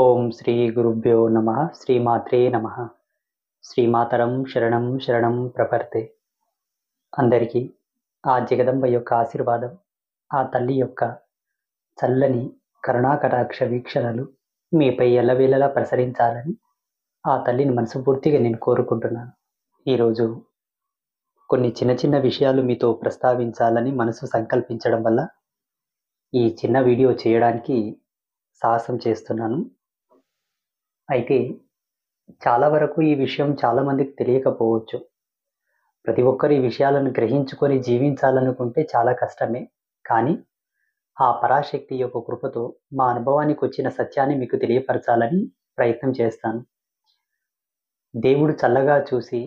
ఓం శ్రీ గురుభ్యో నమ శ్రీమాత్రే నమ శ్రీమాతరం శరణం శరణం ప్రపర్తే. అందరికీ ఆ జగదంబ యొక్క ఆశీర్వాదం, ఆ తల్లి యొక్క చల్లని కరుణాకటాక్ష వీక్షణలు మీపై ఎల్లవేళలా ప్రసరించాలని ఆ తల్లిని మనస్ఫూర్తిగా నేను కోరుకుంటున్నాను. ఈరోజు కొన్ని చిన్న చిన్న విషయాలు మీతో ప్రస్తావించాలని మనసు సంకల్పించడం వల్ల ఈ చిన్న వీడియో చేయడానికి సాహసం చేస్తున్నాను. అయితే చాలా వరకు ఈ విషయం చాలా మందికి తెలియకపోవచ్చు. ప్రతి ఒక్కరు ఈ విషయాలను గ్రహించుకొని జీవించాలనుకుంటే చాలా కష్టమే. కానీ ఆ పరాశక్తి యొక్క కృపతో మా అనుభవానికి వచ్చిన సత్యాన్ని మీకు తెలియపరచాలని ప్రయత్నం చేస్తాను. దేవుడు చల్లగా చూసి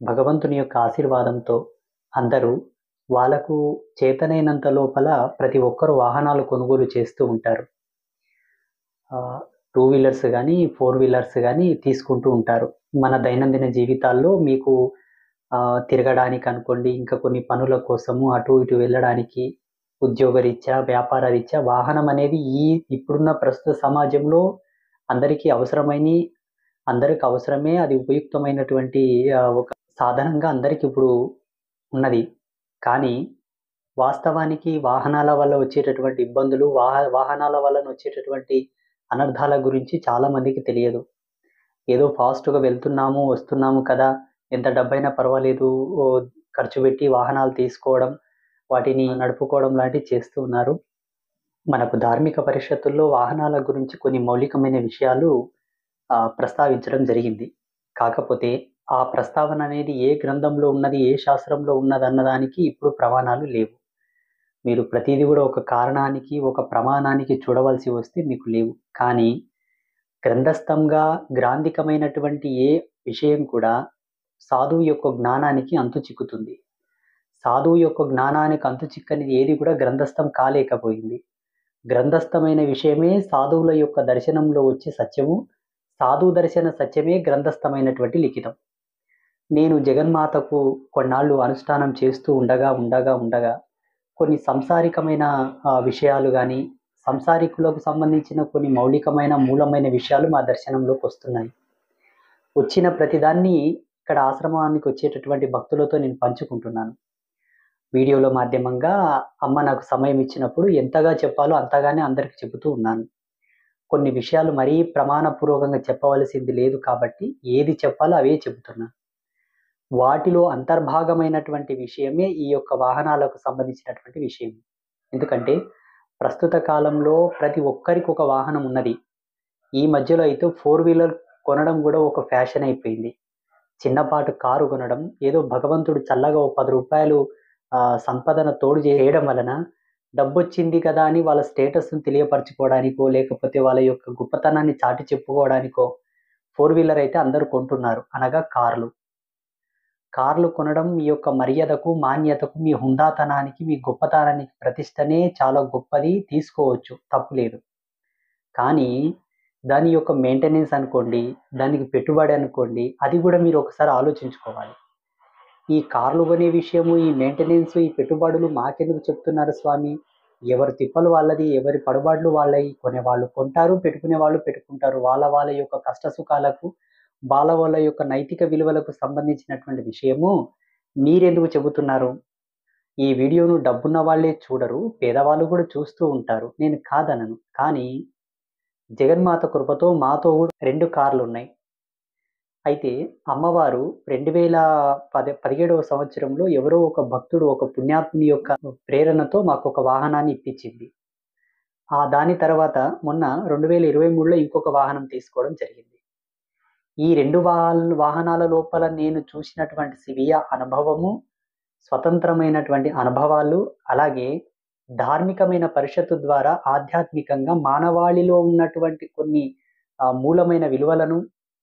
భగవంతుని యొక్క ఆశీర్వాదంతో అందరూ వాళ్ళకు చేతనైనంత లోపల ప్రతి ఒక్కరు వాహనాలు కొనుగోలు చేస్తూ ఉంటారు. 2 వీలర్స్ కానీ 4 వీలర్స్ కానీ తీసుకుంటూ ఉంటారు. మన దైనందిన జీవితాల్లో మీకు తిరగడానికి అనుకోండి, ఇంకా కొన్ని పనుల కోసము అటు ఇటు వెళ్ళడానికి, ఉద్యోగరీత్యా వ్యాపార రీత్యా వాహనం అనేది ఇప్పుడున్న ప్రస్తుత సమాజంలో అందరికీ అవసరమే. అది ఉపయుక్తమైనటువంటి ఒక సాధనంగా అందరికి ఇప్పుడు ఉన్నది. కానీ వాస్తవానికి వాహనాల వల్ల వచ్చేటటువంటి ఇబ్బందులు, వాహనాల వలన వచ్చేటటువంటి అనర్థాల గురించి చాలా మందికి తెలియదు. ఏదో ఫాస్ట్‌గా వెళ్తున్నాము, వస్తున్నాము కదా! ఎంత డబ్బైనా పర్వాలేదు, ఖర్చు పెట్టి వాహనాలు తీసుకోవడం, వాటిని నడుపుకోవడం లాంటివి చేస్తూ ఉన్నారు. మనకు ధార్మిక పరిషత్తుల్లో వాహనాల గురించి కొన్ని మౌలికమైన విషయాలు ప్రస్తావించడం జరిగింది. కాకపోతే ఆ ప్రస్తావన అనేది ఏ గ్రంథంలో ఉన్నది, ఏ శాస్త్రంలో ఉన్నదన్నదానికి ఇప్పుడు ప్రమాణాలు లేవు. మీరు ప్రతీది కూడా ఒక కారణానికి, ఒక ప్రమాణానికి చూడవలసి వస్తే మీకు లేవు. కానీ గ్రంథస్థంగా గ్రాంధికమైనటువంటి ఏ విషయం కూడా సాధువు యొక్క జ్ఞానానికి అంతు చిక్కుతుంది. సాధువు యొక్క జ్ఞానానికి అంతు చిక్కనిది ఏది కూడా గ్రంథస్థం కాలేకపోయింది. గ్రంథస్థమైన విషయమే సాధువుల యొక్క దర్శనంలో వచ్చే సత్యము. సాధువు దర్శన సత్యమే గ్రంథస్థమైనటువంటి లిఖితం. నేను జగన్మాతకు కొన్నాళ్ళు అనుష్ఠానం చేస్తూ ఉండగా కొన్ని సంసారికమైన విషయాలు కానీ, సంసారికులకు సంబంధించిన కొన్ని మౌలికమైన మూలమైన విషయాలు మా దర్శనంలోకి వస్తున్నాయి. వచ్చిన ప్రతిదాన్ని ఇక్కడ ఆశ్రమానికి వచ్చేటటువంటి భక్తులతో నేను పంచుకుంటున్నాను. వీడియోల మాధ్యమంగా అమ్మ నాకు సమయం ఇచ్చినప్పుడు ఎంతగా చెప్పాలో అంతగానే అందరికి చెబుతూ ఉన్నాను. కొన్ని విషయాలు మరీ ప్రమాణపూర్వకంగా చెప్పవలసింది లేదు కాబట్టి ఏది చెప్పాలో అవే చెబుతున్నాను. వాటిలో అంతర్భాగమైనటువంటి విషయమే ఈ యొక్క వాహనాలకు సంబంధించినటువంటి విషయం. ఎందుకంటే ప్రస్తుత కాలంలో ప్రతి ఒక్కరికి ఒక వాహనం ఉన్నది. ఈ మధ్యలో అయితే 4 వీలర్ కొనడం కూడా ఒక ఫ్యాషన్ అయిపోయింది. చిన్నపాటు కారు కొనడం, ఏదో భగవంతుడు చల్లగా ఓ రూ. 10 సంపదన తోడు చేయడం వలన డబ్బొచ్చింది కదా అని వాళ్ళ స్టేటస్‌ని తెలియపరచుకోవడానికో, లేకపోతే వాళ్ళ యొక్క గొప్పతనాన్ని చాటి చెప్పుకోవడానికో 4 వీలర్ అయితే అందరూ కొంటున్నారు. అనగా కార్లు. కార్లు కొనడం మీ యొక్క మర్యాదకు, మాన్యతకు, మీ హుందాతనానికి, మీ గొప్పతనానికి ప్రతిష్టనే చాలా గొప్పది, తీసుకోవచ్చు, తప్పులేదు. కానీ దాని యొక్క మెయింటెనెన్స్ అనుకోండి, దానికి పెట్టుబడి అనుకోండి, అది కూడా మీరు ఒకసారి ఆలోచించుకోవాలి. ఈ కార్లు కొనే విషయము, ఈ మెయింటెనెన్స్, ఈ పెట్టుబడులు మాకెందుకు చెప్తున్నారు స్వామి? ఎవరి తిప్పలు వాళ్ళది, ఎవరి పడుబాట్లు వాళ్ళయి. కొనేవాళ్ళు కొంటారు, పెట్టుకునేవాళ్ళు పెట్టుకుంటారు. వాళ్ళ యొక్క కష్ట సుఖాలకు, వాళ్ళ యొక్క నైతిక విలువలకు సంబంధించినటువంటి విషయము మీరెందుకు చెబుతున్నారు? ఈ వీడియోను డబ్బున్న వాళ్ళే చూడరు, పేదవాళ్ళు కూడా చూస్తూ ఉంటారు. నేను కాదనను. కానీ జగన్మాత కృపతో మాతో కూడా 2 కార్లున్నాయి. అయితే అమ్మవారు 2017వ సంవత్సరంలో ఎవరో ఒక భక్తుడు, ఒక పుణ్యాత్ముని యొక్క ప్రేరణతో మాకొక వాహనాన్ని ఇప్పించింది. దాని తర్వాత మొన్న 2023లో ఇంకొక వాహనం తీసుకోవడం జరిగింది. ఈ 2 వాహనాల లోపల నేను చూసినటువంటి స్వీయ అనుభవము, స్వతంత్రమైనటువంటి అనుభవాలు, అలాగే ధార్మికమైన పరిషత్తు ద్వారా ఆధ్యాత్మికంగా మానవాళిలో ఉన్నటువంటి కొన్ని మూలమైన విలువలను,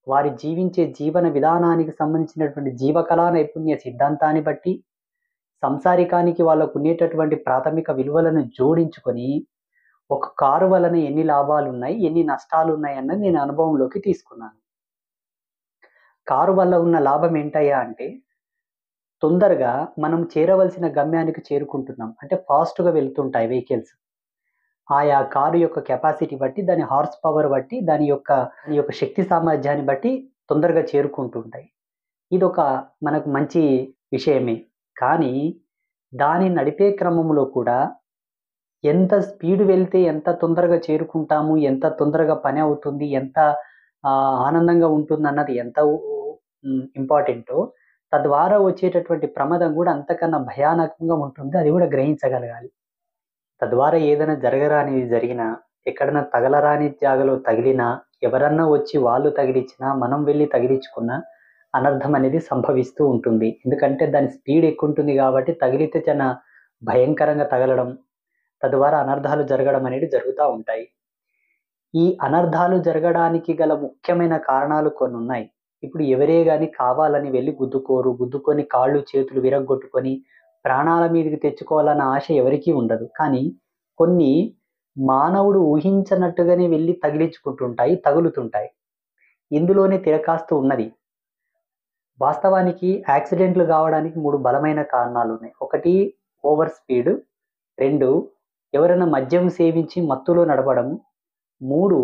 వారి జీవించే జీవన విధానానికి సంబంధించినటువంటి జీవకళా నైపుణ్య సిద్ధాంతాన్ని బట్టి, సంసారికానికి వాళ్ళకుండేటటువంటి ప్రాథమిక విలువలను జోడించుకొని, ఒక కారు వలన ఎన్ని లాభాలున్నాయి, ఎన్ని నష్టాలున్నాయన్నది నేను అనుభవంలోకి తీసుకున్నాను. కారు వల్ల ఉన్న లాభం ఏంటయ్యా అంటే, తొందరగా మనం చేరవలసిన గమ్యానికి చేరుకుంటున్నాం. అంటే ఫాస్ట్‌గా వెళ్తుంటాయి వెహికల్స్. ఆయా కారు యొక్క కెపాసిటీ బట్టి, దాని హార్స్ పవర్ బట్టి, దాని యొక్క శక్తి సామర్థ్యాన్ని బట్టి తొందరగా చేరుకుంటుంటాయి. ఇదొక మనకు మంచి విషయమే. కానీ దాన్ని నడిపే క్రమంలో కూడా ఎంత స్పీడ్ వెళ్తే ఎంత తొందరగా చేరుకుంటాము, ఎంత తొందరగా పని అవుతుంది, ఎంత ఆనందంగా ఉంటుందన్నది ఎంత ఇంపార్టెంటో, తద్వారా వచ్చేటటువంటి ప్రమాదం గూడా అంతకన్నా భయానకంగా ఉంటుంది. అది గూడా గ్రహించగలగాలి. తద్వారా ఏదైనా జరగరానిది జరిగినా, ఎక్కడన్నా తగలరాని జాగాలో తగిలినా, ఎవరన్నా వచ్చి వాళ్ళు తగిలిచ్చినా, మనం వెళ్లి తగిలించుకున్నా అనర్థం అనేది సంభవిస్తూ ఉంటుంది. ఎందుకంటే దాని స్పీడ్ ఎక్కువుంటుంది గాబట్టి తగిలితే భయంకరంగా తగలడం, తద్వారా అనర్థాలు జరగడం అనేది జరుగుతా ఉంటాయి. ఈ అనర్థాలు జరగడానికి గల ముఖ్యమైన కారణాలు కొన్నున్నాయి. ఇప్పుడు ఎవరే గాని కావాలని వెళ్లి గుద్దుకోరు. గుద్దుకొని కాళ్ళు, చేతులు విరగ్గొట్టుకొని ప్రాణాల మీదకి తెచ్చుకోవాలన్న ఆశ ఎవరికీ ఉండదు. కానీ కొన్ని మానవుడు ఊహించనట్టుగానే వెళ్లి తగిలించుకుంటుంటాయి, తగులుతుంటాయి. ఇందులోనే తిరకాస్తు ఉన్నది. వాస్తవానికి యాక్సిడెంట్లు గావడానికి 3 బలమైన కారణాలున్నాయి. 1 ఓవర్ స్పీడ్, 2 ఎవరైనా మద్యం సేవించి మత్తులో నడపడం, 3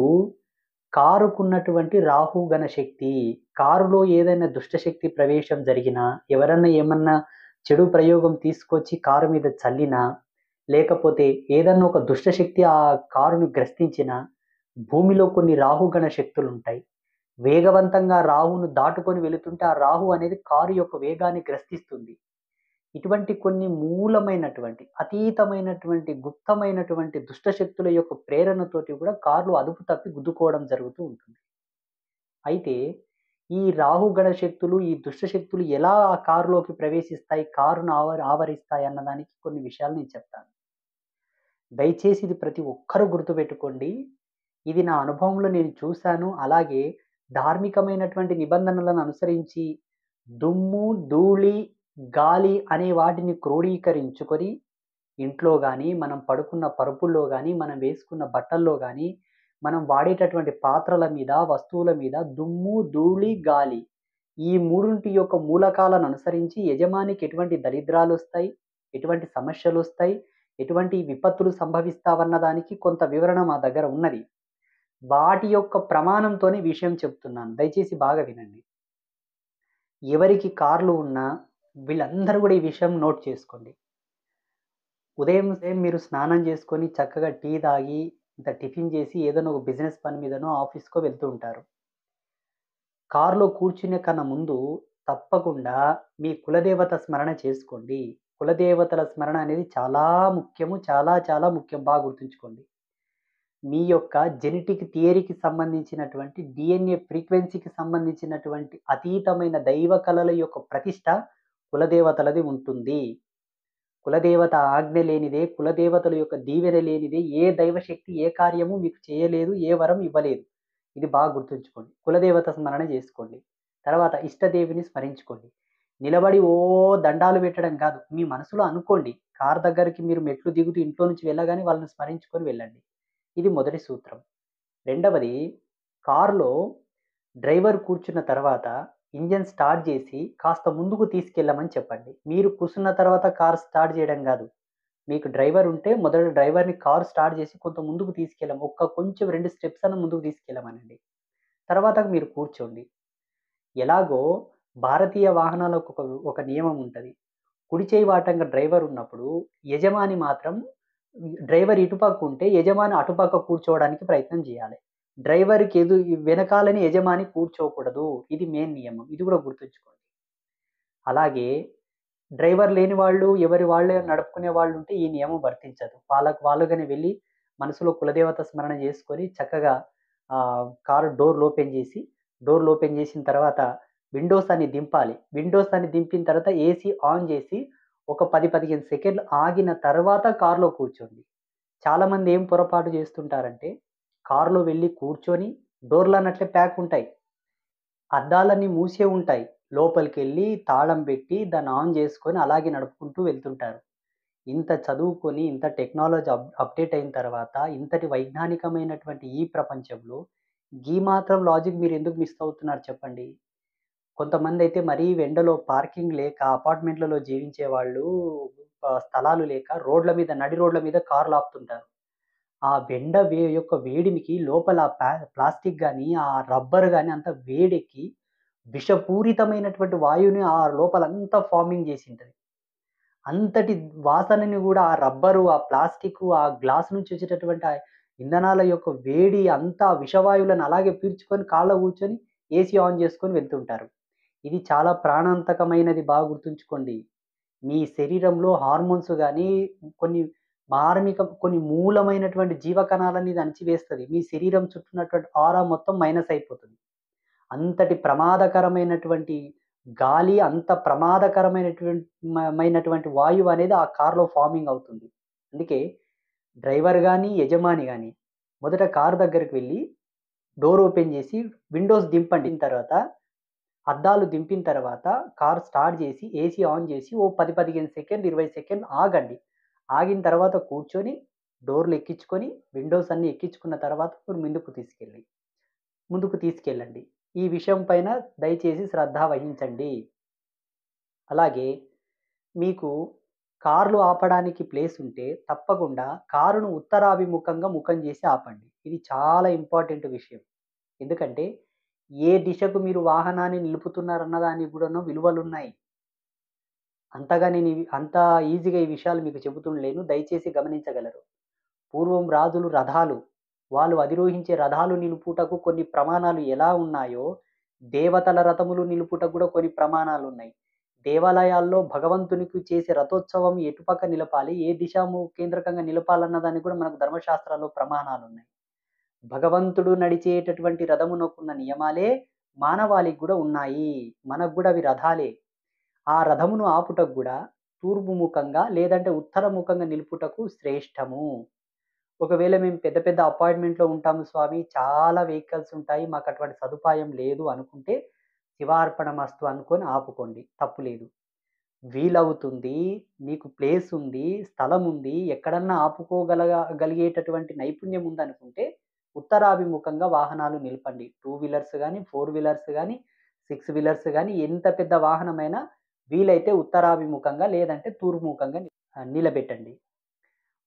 కారుకున్నటువంటి రాహుగణ శక్తి. కారులో ఏదైనా దుష్టశక్తి ప్రవేశం జరిగినా, ఎవరన్నా ఏమన్నా చెడు ప్రయోగం తీసుకొచ్చి కారు మీద చల్లినా, లేకపోతే ఏదన్నా ఒక దుష్టశక్తి ఆ కారుని గ్రస్తించినా, భూమిలో కొన్ని రాహుగణ శక్తులుంటాయి. వేగవంతంగా రాహును దాటుకొని వెళుతుంటే, ఆ రాహు అనేది కారు యొక్క వేగాన్ని గ్రస్తిస్తుంది. ఇటువంటి కొన్ని మూలమైనటువంటి, అతీతమైనటువంటి, గుప్తమైనటువంటి దుష్టశక్తుల యొక్క ప్రేరణతోటి కూడా కార్లు అదుపు తప్పి గుద్దుకోవడం జరుగుతూ ఉంటుంది. అయితే ఈ రాహుగణ శక్తులు, ఈ దుష్టశక్తులు ఎలా ఆ కారులోకి ప్రవేశిస్తాయి, కారును ఆవరిస్తాయి అన్నదానికి కొన్ని విషయాలు నేను చెప్తాను. దయచేసి ఇది ప్రతి ఒక్కరు గుర్తుపెట్టుకోండి. ఇది నా అనుభవంలో నేను చూసాను. అలాగే ధార్మికమైనటువంటి నిబంధనలను అనుసరించి దుమ్ము, ధూళి, గాలి అనే వాటిని క్రోడీకరించుకొని ఇంట్లో గాని, మనం పడుకున్న పరుపుల్లో గాని, మనం వేసుకున్న బట్టల్లో గాని, మనం వాడేటటువంటి పాత్రల మీద, వస్తువుల మీద దుమ్ము, ధూళి, గాలి ఈ మూడింటి యొక్క మూలకాలను అనుసరించి యజమానికి ఎటువంటి దరిద్రాలొస్తాయి, ఎటువంటి సమస్యలొస్తాయి, ఎటువంటి విపత్తులు సంభవిస్తావన్న దానికి కొంత వివరణ మా దగ్గర ఉన్నది. వాటి యొక్క ప్రమాణంతోనే విషయం చెప్తున్నాను. దయచేసి బాగా వినండి. ఎవరికి కార్లు ఉన్నా వీళ్ళందరూ గూడా ఈ విషయం నోట్ చేసుకోండి. ఉదయం మీరు స్నానం చేసుకొని చక్కగా టీ తాగి, ఇంత టిఫిన్ చేసి ఏదైనా ఒక బిజినెస్ పని మీదనో, ఆఫీస్‌కో వెళ్తూ ఉంటారు. కారులో కూర్చునే కన్నా ముందు తప్పకుండా మీ కులదేవత స్మరణ చేసుకోండి. కులదేవతల స్మరణ అనేది చాలా ముఖ్యము. చాలా చాలా ముఖ్యం. బాగా గుర్తుంచుకోండి. మీ యొక్క జెనెటిక్ థియరీకి సంబంధించినటువంటి డీఎన్ఏ ఫ్రీక్వెన్సీకి సంబంధించినటువంటి అతీతమైన దైవ కళల యొక్క ప్రతిష్ట కులదేవతలది ఉంటుంది. కులదేవత ఆజ్ఞ లేనిదే, కులదేవతల యొక్క దీవెన లేనిదే ఏ దైవశక్తి ఏ కార్యము మీకు చేయలేదు, ఏ వరం ఇవ్వలేదు. ఇది బాగా గుర్తుంచుకోండి. కులదేవత స్మరణ చేసుకోండి. తర్వాత ఇష్టదేవిని స్మరించుకోండి. నిలబడి దండాలు పెట్టడం కాదు. మీ మనసులో అనుకోండి. కారు దగ్గరికి మీరు మెట్లు దిగుతూ ఇంట్లో నుంచి వెళ్ళగానే వాళ్ళని స్మరించుకొని వెళ్ళండి. ఇది మొదటి సూత్రం. రెండవది కారులో డ్రైవర్ కూర్చున్న తర్వాత ఇంజిన్ స్టార్ట్ చేసి కాస్త ముందుకు తీసుకెళ్ళమని చెప్పండి. మీరు కూర్చున్న తర్వాత కారు స్టార్ట్ చేయడం గాదు. మీకు డ్రైవర్ ఉంటే మొదట డ్రైవర్‌ని కారు స్టార్ట్ చేసి కొంత ముందుకు కొంచెం 2 స్టెప్స్ అన్నా ముందుకు తీసుకెళ్ళమనండి. తర్వాత మీరు కూర్చోండి. ఎలాగో భారతీయ వాహనాలకు ఒక నియమం ఉంటది. కుడి చేయి వాటంగా డ్రైవర్ ఉన్నప్పుడు యజమాని మాత్రం డ్రైవర్ ఇటుపక్క ఉంటే యజమాని అటుపక్క కూర్చోవడానికి ప్రయత్నం చేయాలి. డ్రైవర్‌కి వెనకాలని యజమాని కూర్చోకూడదు. ఇది మెయిన్ నియమం. ఇది కూడా గుర్తుంచుకోండి. అలాగే డ్రైవర్ లేని వాళ్ళు, ఎవరి వాళ్ళే నడుపుకునే వాళ్ళుంటే ఈ నియమం వర్తించదు. వాళ్ళకి వాళ్ళుగానే వెళ్లి మనసులో కులదేవత స్మరణ చేసుకొని చక్కగా కారు డోర్‌లు ఓపెన్ చేసిన తర్వాత విండోస్ అన్ని దింపాలి. విండోస్ అన్ని దింపిన తర్వాత ఏసీ ఆన్ చేసి ఒక 10, 15 సెకండ్లు ఆగిన తర్వాత కార్‌లో కూర్చోండి. చాలామంది ఏం పొరపాటు చేస్తుంటారంటే కారులో వెళ్లి కూర్చొని డోర్‌లన్నట్లే ప్యాక్ ఉంటాయి. అద్దాలన్నీ మూసే ఉంటాయి. లోపలికెళ్ళి తాళం పెట్టి దాన్ని ఆన్ చేసుకొని అలాగే నడుపుకుంటూ వెళ్తుంటారు. ఇంత చదువుకొని, ఇంత టెక్నాలజీ అప్‌డేట్ అయిన తర్వాత, ఇంతటి వైజ్ఞానికమైనటువంటి ఈ ప్రపంచంలో ఈ మాత్రం లాజిక్ మీరెందుకు మిస్ అవుతున్నారు చెప్పండి? కొంతమందైతే మరీ ఎండలో పార్కింగ్ లేక అపార్ట్‌మెంట్‌లలో జీవించే వాళ్ళు స్థలాలు లేక నడి రోడ్ల మీద కార్‌లు ఆపుతుంటారు. ఆ యొక్క వేడిమికి లోపల ప్లాస్టిక్ గాని, ఆ రబ్బర్ గాని అంతా వేడెక్కి విషపూరితమైనటువంటి వాయువుని ఆ లోపలంతా ఫార్మింగ్ జేసింటది. అంతటి వాసనని గూడా ఆ రబ్బరు, ఆ ప్లాస్టికు, ఆ గ్లాస్ నుంచి వచ్చేటటువంటి ఆ ఇంధనాల యొక్క వేడి అంతా విషవాయువులను అలాగే పీల్చుకొని కార్‌లో కూర్చొని ఏసీ ఆన్ జేసుకొని వెళ్తుంటారు. ఇది చాలా ప్రాణాంతకమైనది బాగా గుర్తుంచుకోండి. మీ శరీరంలో హార్మోన్స్ గాని, కొన్ని కొన్ని మూలమైనటువంటి జీవకణాలని ఇది అణిచివేస్తది. మీ శరీరం చుట్టూ ఉన్నటువంటి ఆరా మొత్తం మైనస్ అయిపోతుంది. అంతటి ప్రమాదకరమైనటువంటి గాలి, అంత మైనటువంటి వాయువనేది ఆ కార్‌లో ఫార్మింగ్ అవుతుంది. అందుకే డ్రైవర్ గాని, యజమాని గాని మొదట కారు దగ్గరికి వెళ్లి డోర్ ఓపెన్ జేసి విండోస్ దింపండి. తర్వాత అద్దాలు దింపిన తర్వాత కార్ స్టార్ట్ జేసి, ఏసీ ఆన్ జేసి ఓ 10, 15 సెకండ్లు, 20 సెకండ్లు ఆగండి. ఆగిన తర్వాత కూర్చొని డోర్‌లు ఎక్కించుకొని, విండోస్ అన్నీ ఎక్కించుకున్న తర్వాత మీరు ముందుకు తీసుకెళ్ళండి. ఈ విషయం పైన దయచేసి శ్రద్ధ వహించండి. అలాగే మీకు కార్లు ఆపడానికి ప్లేస్ ఉంటే తప్పకుండా కారును ఉత్తరాభిముఖంగా ముఖం చేసి ఆపండి. ఇది చాలా ఇంపార్టెంట్ విషయం. ఎందుకంటే ఏ దిశకు మీరు వాహనాన్ని నిలుపుతున్నారన్న దానికి కూడాను విలువలున్నాయి. అంత ఈజీగా ఈ విషయాలు మీకు చెబుతుండలేను. దయచేసి గమనించగలరు. పూర్వం రాజులు రథాలు, వాళ్ళు అధిరోహించే రథాలు నిలుపుటకు కొన్ని ప్రమాణాలు ఎలా ఉన్నాయో, దేవతల రథములు నిలుపుటకు కూడా కొన్ని ప్రమాణాలున్నాయి. దేవాలయాల్లో భగవంతునికి చేసే రథోత్సవం ఎటుపక్క నిలపాలి, ఏ కేంద్రకంగా నిలపాలన్న దానికి కూడా మనకు ధర్మశాస్త్రాల్లో ప్రమాణాలున్నాయి. భగవంతుడు నడిచేటటువంటి రథమునకున్న నియమాలే మానవాళికి గూడా ఉన్నాయి. మనకు గూడా అవి రథాలే. ఆ రథమును ఆపుటకు గూడా తూర్పు ముఖంగా లేదంటే ఉత్తర ముఖంగా నిలుపుటకు శ్రేష్టము. ఒకవేళ మేము పెద్ద పెద్ద అపార్ట్‌మెంట్‌లో ఉంటాము స్వామి. చాలా వెహికల్స్ ఉంటాయి. మాకటువంటి సదుపాయం లేదు అనుకుంటే, శివార్పణమస్తు అనుకోని ఆపుకోండి. తప్పు లేదు. వీలవుతుంది. మీకు ప్లేస్ ఉంది, స్థలం ఉంది, ఎక్కడన్నా గలిగేటటువంటి నైపుణ్యం ఉందనుకుంటే, ఉత్తరాభిముఖంగా వాహనాలు నిలపండి. 2 వీలర్స్ గాని, 4 వీలర్స్ గాని, 6 వీలర్స్ గాని ఎంత పెద్ద వాహనమైనా వీలైతే ఉత్తరాభిముఖంగా లేదంటే తూర్పుముఖంగా నిలబెట్టండి.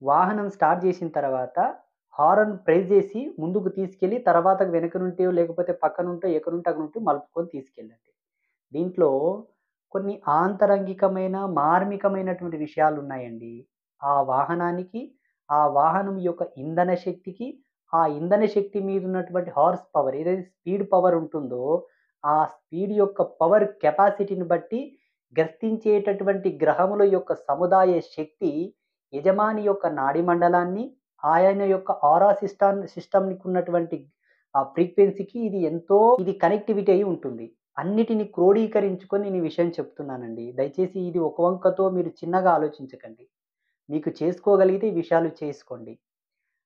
వాహనం స్టార్ట్ జేసిన తర్వాత హారన్ ప్రెస్ జేసి ముందుకు తీసుకెళ్ళి తర్వాత వెనక నుంటో లేకపోతే పక్కనుంటో ఎక్కడుంటే అక్కడుంటో మలుపుకొని తీసుకెళ్ళండి. దీంట్లో కొన్ని మార్మికమైనటువంటి విషయాలున్నాయండి. ఆ వాహనానికి, ఆ వాహనం యొక్క ఇంధన శక్తికి, ఆ ఇంధన శక్తి మీదున్నటువంటి హార్స్ పవర్ ఏదైతే స్పీడ్ పవర్ ఉంటుందో, ఆ స్పీడ్ యొక్క పవర్ కెపాసిటీని బట్టి గర్తించేటటువంటి గ్రహముల యొక్క సముదాయ శక్తి యజమాని యొక్క నాడీ మండలాన్ని, ఆయన యొక్క ఆరా సిస్టమ్‌నికున్నటువంటి ఆ ఫ్రీక్వెన్సీకి ఇది కనెక్టివిటీ అయ్యి ఉంటుంది. అన్నిటిని క్రోడీకరించుకొని నేను ఈ విషయం చెప్తున్నానండి. దయచేసి ఇది ఒక వంకతో మీరు చిన్నగా ఆలోచించకండి. మీకు చేసుకోగలిగితే ఈ విషయాలు చేసుకోండి.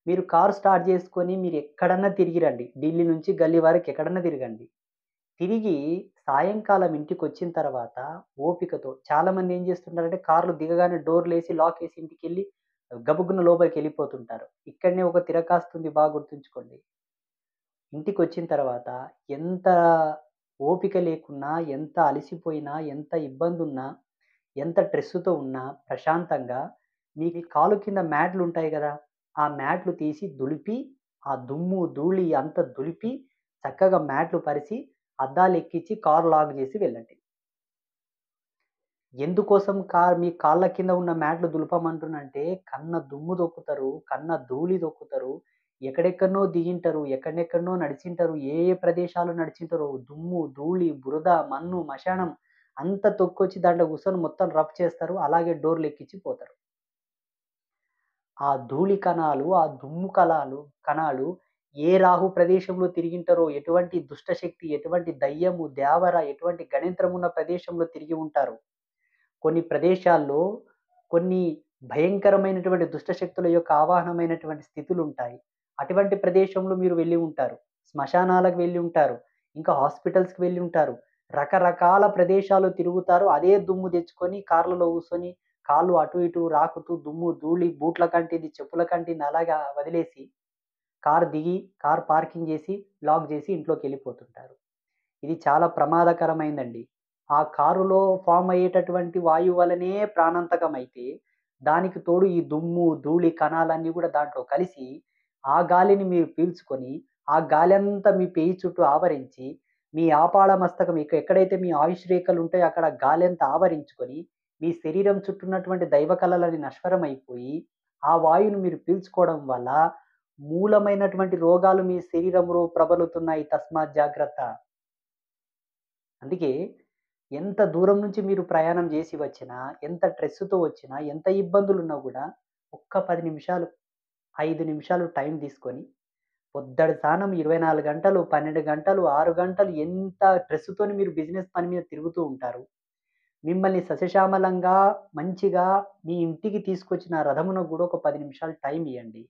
మీరు కారు స్టార్ట్ చేసుకొని మీరెక్కడన్నా తిరిగి రండి. ఢిల్లీ నుంచి గల్లీ వరకు ఎక్కడన్నా తిరగండి. తిరిగి సాయంకాలం ఇంటికొచ్చిన తర్వాత ఓపికతో చాలామంది ఏం చేస్తుంటారంటే కార్‌లో దిగగానే డోర్‌లేసి, లాకేసి ఇంటికెళ్ళి గబుక్కున లోపలికెళ్ళిపోతుంటారు. ఇక్కడనే ఒక తిరకాస్తుంది బాగా గుర్తుంచుకోండి. ఇంటికొచ్చిన తర్వాత ఎంత ఓపిక లేకున్నా, ఎంత అలసిపోయినా, ఎంత ఇబ్బందున్నా, ఎంత స్ట్రెస్‌తో ఉన్నా ప్రశాంతంగా మీ కాలు కింద మ్యాట్లుంటాయి గదా! ఆ మ్యాట్లు తీసి దులిపి, ఆ దుమ్ము, ధూళి అంతా దులిపి, చక్కగా మ్యాట్లు పరిసి, అద్దాలెక్కించి కారు లాక్ జేసి వెళ్ళండి. ఎందుకోసం మీ కాళ్ళ కింద ఉన్న మ్యాట్లు దులపమంటున్నంటే, కన్న దుమ్ము దొక్కుతరు, కన్న ధూళి దొక్కుతరు, ఎక్కడెక్కడనో దిగింటరు, ఎక్కడెక్కడనో నడిచింటరు, ఏ ఏ ప్రదేశాల్లో నడిచింటరో దుమ్ము, ధూళి, బురద, మన్ను, మశానం అంతా తొక్కొచ్చి దాంట్లో కూసొని మొత్తం రఫ్ చేస్తారు. అలాగే డోర్‌లెక్కిచ్చి పోతరు. ఆ ధూళి కణాలు, ఆ దుమ్ము కణాలు ఏ రాహు ప్రదేశంలో తిరిగింటరో, ఎటువంటి దుష్టశక్తి, ఎటువంటి దయ్యము, దేవర, ఎటువంటి గణింత్రమున్న ప్రదేశంలో తిరిగి ఉంటారో కొన్ని ప్రదేశాల్లో కొన్ని భయంకరమైనటువంటి దుష్టశక్తుల యొక్క ఆవాహనమైనటువంటి స్థితులుంటాయి. అటువంటి ప్రదేశంలో మీరు వెళ్లి ఉంటారు. శ్మశానాలకు వెళ్లి ఉంటారు. ఇంకా హాస్పిటల్స్‌కి వెళ్లి ఉంటారు. రకరకాల ప్రదేశాలు తిరుగుతారు. అదే దుమ్ము తెచ్చుకొని కార్‌లలో కూసొని కాళ్ళు అటు ఇటు రాకుతూ దుమ్ము, ధూళి బూట్ల కంటింది, చెప్పుల కంటింది అలాగా వదిలేసి కారు దిగి, కారు పార్కింగ్ జేసి, లాక్ జేసి ఇంట్లోకెళ్ళిపోతుంటారు. ఇది చాలా ప్రమాదకరమైందండి. ఆ కారులో ఫార్మ్ అయ్యేటటువంటి వాయువు వల్లనే ప్రాణాంతకమైతే, దానికి తోడు ఈ దుమ్ము, ధూళి కణాలన్నీ గూడా దాంట్లో కలిసి, ఆ గాలిని మీరు పీల్చుకొని, ఆ గాలంతా మీ పెయి చుట్టూ ఆవరించి, మీ ఆపాళ మస్తకం ఎక్కడైతే మీ ఆయుష్ రేఖలుంటాయో అక్కడ గాలంతా ఆవరించుకొని, మీ శరీరం చుట్టూ ఉన్నటువంటి దైవ కళలన్నీ నశ్వరమైపోయి, ఆ వాయువుని మీరు పీల్చుకోవడం వల్ల మూలమైనటువంటి రోగాలు మీ శరీరంలో ప్రబలుతున్నాయి. తస్మాత్ జాగ్రత్త. అందుకే ఎంత దూరం నుంచి మీరు ప్రయాణం జేసి వచ్చినా, ఎంత స్ట్రెస్‌తో వచ్చినా, ఎంత ఇబ్బందులున్నా గూడా ఒక్క 10 నిమిషాలు, 5 నిమిషాలు టైం తీసుకొని పొద్దడి స్థానం 24 గంటలు, 12 గంటలు, 6 గంటలు ఎంత స్ట్రెస్‌తోని మీరు బిజినెస్ పని మీద తిరుగుతూ ఉంటారు. మిమ్మల్ని సస్యశ్యామలంగా, మంచిగా మీ ఇంటికి తీసుకొచ్చిన రథమునకు గూడా ఒక 10 నిమిషాలు టైం ఇయ్యండి.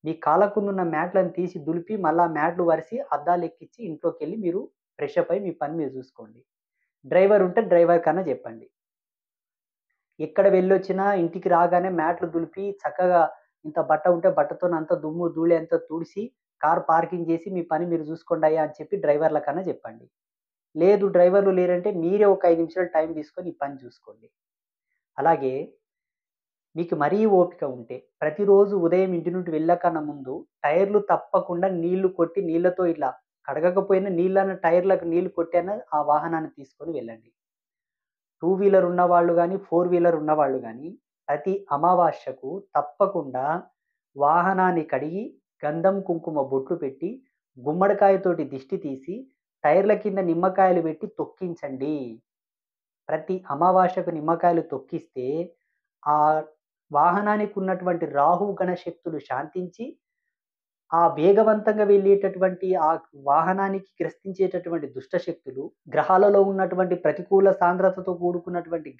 మీ కాళ్ళకుందున్న మ్యాట్‌లను తీసి దులిపి, మళ్ళా మ్యాట్‌లు వరిసి, అద్దాలెక్కిచ్చి ఇంట్లోకెళ్ళి మీరు ఫ్రెషప్ అయ్యి మీ పని మీరు జూసుకోండి. డ్రైవర్ ఉంటే డ్రైవర్ కన్నా జెప్పండి. ఎక్కడ వెళ్ళొచ్చినా ఇంటికి రాగానే మ్యాట్‌లు దులిపి, చక్కగా ఇంత బట్ట ఉంటే బట్టతోని దుమ్ము, ధూళి అంతా తుడిసి, కార్ పార్కింగ్ జేసి మీ పని మీరు జూసుకోండయ్యా అని చెప్పి డ్రైవర్‌లకన్నా జెప్పండి. లేదు డ్రైవర్లు లేరంటే మీరే ఒక 5 నిమిషాలు టైం తీసుకొని ఈ పని జూసుకోండి. అలాగే మీకు మరీ ఓపిక ఉంటే ప్రతిరోజు ఉదయం ఇంటి నుండి వెళ్ళకన్నా ముందు టైర్‌లు తప్పకుండా నీళ్లు కొట్టి నీళ్లతో ఇట్లా కడగకపోయినా నీళ్ళన్న టైర్‌లకు నీళ్లు కొట్టైనా ఆ వాహనాన్ని తీసుకొని వెళ్ళండి. టూ వీలర్ ఉన్నవాళ్ళు గాని, ఫోర్ వీలర్ ఉన్నవాళ్ళు గాని, ప్రతి అమావాస్యకు తప్పకుండా వాహనాన్ని కడిగి, గంధం, కుంకుమ బొట్లు పెట్టి, గుమ్మడికాయతోటి దిష్టి తీసి, టైర్ల కింద నిమ్మకాయలు పెట్టి తొక్కించండి. ప్రతి అమావాస్యకు నిమ్మకాయలు తొక్కిస్తే, ఆ వాహనానికి ఉన్నటువంటి రాహు గణ శక్తులు శాంతించి, ఆ వేగవంతంగా వెళ్ళేటటువంటి ఆ వాహనానికి గ్రసించేటటువంటి దుష్ట శక్తులు, గ్రహాలలో ఉన్నటువంటి ప్రతికూల సాంద్రతతో కూడుకున్నటువంటి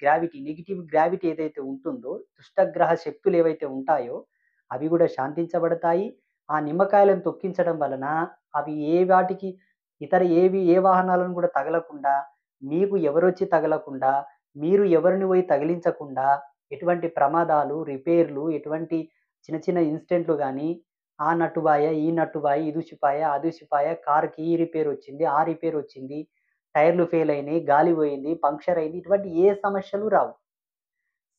నెగెటివ్ గ్రావిటీ ఏదైతే ఉంటుందో, దుష్టగ్రహ శక్తులేవైతే ఉంటాయో, అవి గూడా శాంతించబడతాయి. ఆ నిమ్మకాయలను తొక్కించడం వలన అవి వాటికి ఏ వాహనాలను గూడా తగలకుండా, మీకు ఎవరొచ్చి తగలకుండా, మీరు ఎవరిని పోయి తగిలించకుండా, ఎటువంటి ప్రమాదాలు, రిపేర్‌లు, ఎటువంటి చిన్న చిన్న ఇన్సిడెంట్‌లు గాని ఆ నట్టుబాయ, ఈ నట్టుబాయ, ఇదుసిపాయ, అదుసిపాయ, కార్‌కి ఈ రిపేరొచ్చింది, ఆ రిపేరొచ్చింది, టైర్‌లు ఫెయిల్ అయినాయి, గాలి పోయింది, పంక్చర్ అయింది. ఇటువంటి ఏ సమస్యలు రావు.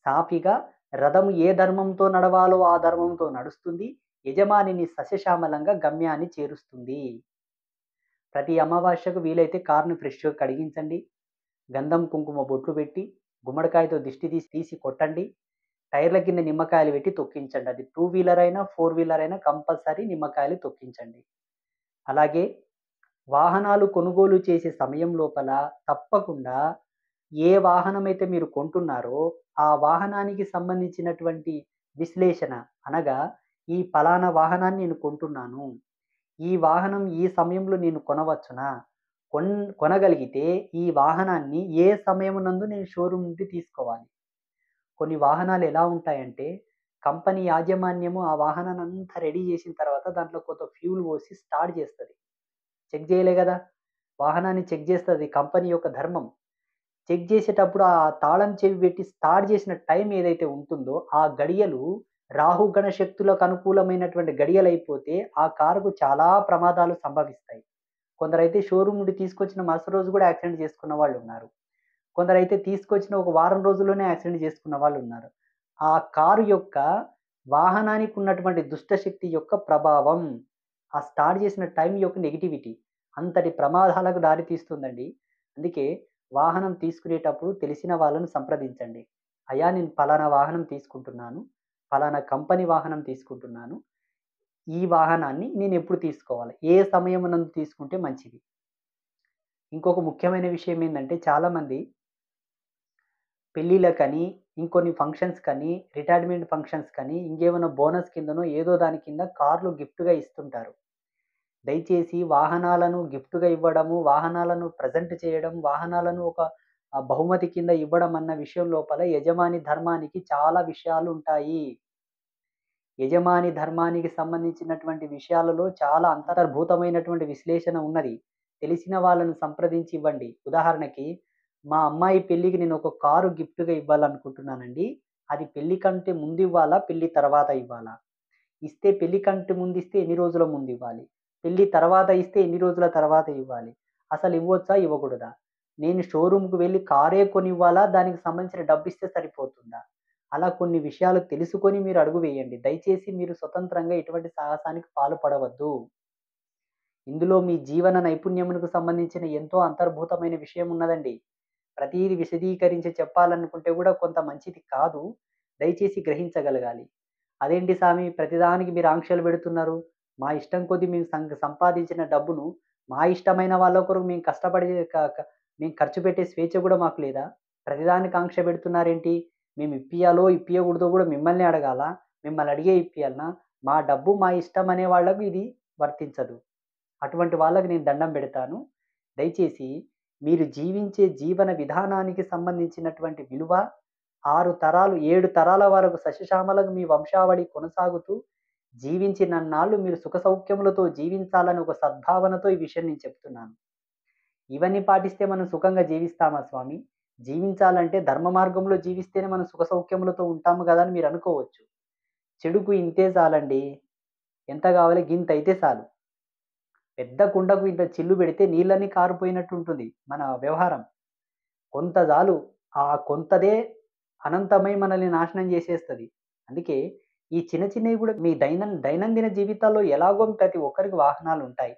సాఫీగా రథం ఏ ధర్మంతో నడవాలో ఆ ధర్మంతో నడుస్తుంది. యజమానిని సస్యశ్యామలంగా గమ్యాన్ని చేరుస్తుంది. ప్రతి అమావాస్యకు వీలైతే కార్‌ని ఫ్రెష్‌గా కడిగించండి. గంధం, కుంకుమ బొట్లు పెట్టి, గుమ్మడికాయతో దిష్టి తీసి కొట్టండి. టైర్‌ల కింద నిమ్మకాయలు పెట్టి తొక్కించండి. అది టూ వీలర్ అయినా, ఫోర్ వీలర్ అయినా కంపల్సరీ నిమ్మకాయలు తొక్కించండి. అలాగే వాహనాలు కొనుగోలు చేసే సమయం లోపల తప్పకుండా ఏ వాహనమైతే మీరు కొంటున్నారో, ఆ వాహనానికి సంబంధించినటువంటి విశ్లేషణ అనగా, ఈ పలానా వాహనాన్ని నేను కొంటున్నాను. ఈ వాహనం ఈ సమయంలో నేను కొనవచ్చునా? కొన్ కొనగలిగితే ఈ వాహనాన్ని ఏ సమయమునందు నేను షోరూమ్ నుండి తీసుకోవాలి? కొన్ని వాహనాలు ఎలా ఉంటాయంటే, కంపెనీ యాజమాన్యము ఆ వాహనాన్నంతా రెడీ జేసిన తర్వాత దాంట్లో కొంత ఫ్యూల్ పోసి స్టార్ట్ జేస్తది. చెక్ జేయలే గదా! వాహనాన్ని చెక్ జేస్తది కంపెనీ యొక్క ధర్మం. చెక్ జేసేటప్పుడు ఆ తాళం చెవి పెట్టి స్టార్ట్ జేసిన టైం ఏదైతే ఉంటుందో, ఆ గడియలు రాహుగణ శక్తులకు అనుకూలమైనటువంటి గడియలైపోతే, ఆ కారుకు చాలా ప్రమాదాలు సంభవిస్తాయి. కొందరైతే షోరూమ్ నుండి తీసుకొచ్చిన మరుసటి రోజు గూడా యాక్సిడెంట్ చేసుకున్న వాళ్ళున్నారు. కొందరైతే తీసుకొచ్చిన ఒక వారం రోజుల్లోనే యాక్సిడెంట్ చేసుకున్న వాళ్ళున్నారు. ఆ కారు యొక్క వాహనానికి ఉన్నటువంటి దుష్టశక్తి యొక్క ప్రభావం, ఆ స్టార్ట్ చేసిన టైం యొక్క నెగటివిటీ అంతటి ప్రమాదాలకు దారితీస్తుందండి. అందుకే వాహనం తీసుకునేటప్పుడు తెలిసిన వాళ్ళను సంప్రదించండి. అయ్యా! నేను పలానా వాహనం తీసుకుంటున్నాను. పలానా కంపెనీ వాహనం తీసుకుంటున్నాను. ఈ వాహనాన్ని నేనెప్పుడు తీసుకోవాలి? ఏ సమయమునందు తీసుకుంటే మంచిది? ఇంకొక ముఖ్యమైన విషయం ఏందంటే చాలామంది పెళ్ళిళ్ళకని, ఇంకొన్ని ఫంక్షన్స్ కని, రిటైర్మెంట్ ఫంక్షన్స్ కని, ఇంకేమైనా బోనస్ కిందనో ఏదో దాని కింద కార్‌లు గిఫ్ట్‌గా ఇస్తుంటారు. దయచేసి వాహనాలను గిఫ్ట్‌గా ఇవ్వడము, వాహనాలను ప్రెజెంట్ చేయడం, వాహనాలను ఒక బహుమతి కింద ఇవ్వడం అన్న విషయం లోపల యజమాని ధర్మానికి చాలా విషయాలుంటాయి. యజమాని ధర్మానికి సంబంధించినటువంటి విషయాలలో చాలా అంతర్భూతమైనటువంటి విశ్లేషణ ఉన్నది. తెలిసిన వాళ్ళను సంప్రదించి ఇవ్వండి. ఉదాహరణకి, మా అమ్మాయి పెళ్ళికి నేను ఒక కారు గిఫ్ట్‌గా ఇవ్వాలనుకుంటున్నానండి. అది పెళ్లి కంటే ముందివ్వాలా? పెళ్లి తర్వాత ఇవ్వాలా? ఇస్తే పెళ్లి కంటే ముందిస్తే ఎన్ని రోజుల ముందివ్వాలి? పెళ్లి తర్వాత ఇస్తే ఎన్ని రోజుల తర్వాత ఇవ్వాలి? అసలు ఇవ్వొచ్చా? ఇవ్వకూడదా? నేను షోరూమ్‌కి వెళ్లి కారే కొనివ్వాలా? దానికి సంబంధించిన డబ్బిస్తే సరిపోతుందా? అలా కొన్ని విషయాలు తెలుసుకొని మీరు అడుగు వేయండి. దయచేసి మీరు స్వతంత్రంగా ఎటువంటి సాహసానికి పాల్పడవద్దు. ఇందులో మీ జీవన నైపుణ్యమునకు సంబంధించిన ఎంతో అంతర్భూతమైన విషయం ఉన్నదండి. ప్రతీది విశదీకరించి చెప్పాలనుకుంటే గూడా కొంత మంచిది కాదు. దయచేసి గ్రహించగలగాలి. అదేంటి సామి ప్రతిదానికి మీరు ఆంక్షలు పెడుతున్నారు. మా ఇష్టం కొద్దీ మేము సంపాదించిన డబ్బును మా ఇష్టమైన వాళ్ళ కొరకు మేము కష్టపడి క క మేము ఖర్చు పెట్టే స్వేచ్ఛ గూడా మాకు లేదా? ప్రతిదానికి ఆంక్ష పెడుతున్నారేంటి? మేము ఇప్పియాలో, ఇప్పియకూడదో గూడా మిమ్మల్నే అడగాలా? మిమ్మల్ని అడిగే ఇప్పియాలనా? మా డబ్బు మా ఇష్టం అనే వాళ్ళకు ఇది వర్తించదు. అటువంటి వాళ్ళకి నేను దండం పెడతాను. దయచేసి మీరు జీవించే జీవన విధానానికి సంబంధించినటువంటి విలువ 6 తరాలు, 7 తరాల వరకు సస్యశ్యామలంగా మీ వంశావళి కొనసాగుతూ జీవించినన్నాళ్ళు మీరు సుఖ సౌఖ్యములతో జీవించాలని ఒక సద్భావనతో ఈ విషయం నేను చెప్తున్నాను. ఇవన్నీ పాటిస్తే మనం సుఖంగా జీవిస్తామా స్వామి? జీవించాలంటే ధర్మ మార్గంలో జీవిస్తేనే మనం సుఖ సౌఖ్యములతో ఉంటాము గదా! అని మీరనుకోవచ్చు. చెడుకు ఇంతే చాలండి. ఎంత గావాలి? గింతైతే చాలు. పెద్ద కుండకు ఇంత చిల్లు పెడితే నీళ్ళన్నీ కారిపోయినట్టుంటుంది మన వ్యవహారం. కొంత చాలు. ఆ కొంతదే అనంతమై మనల్ని నాశనం చేసేస్తది. అందుకే ఈ చిన్న చిన్నవి గూడా మీ దైనందిన జీవితాల్లో ఎలాగో ప్రతి ఒక్కరికి వాహనాలుంటాయి.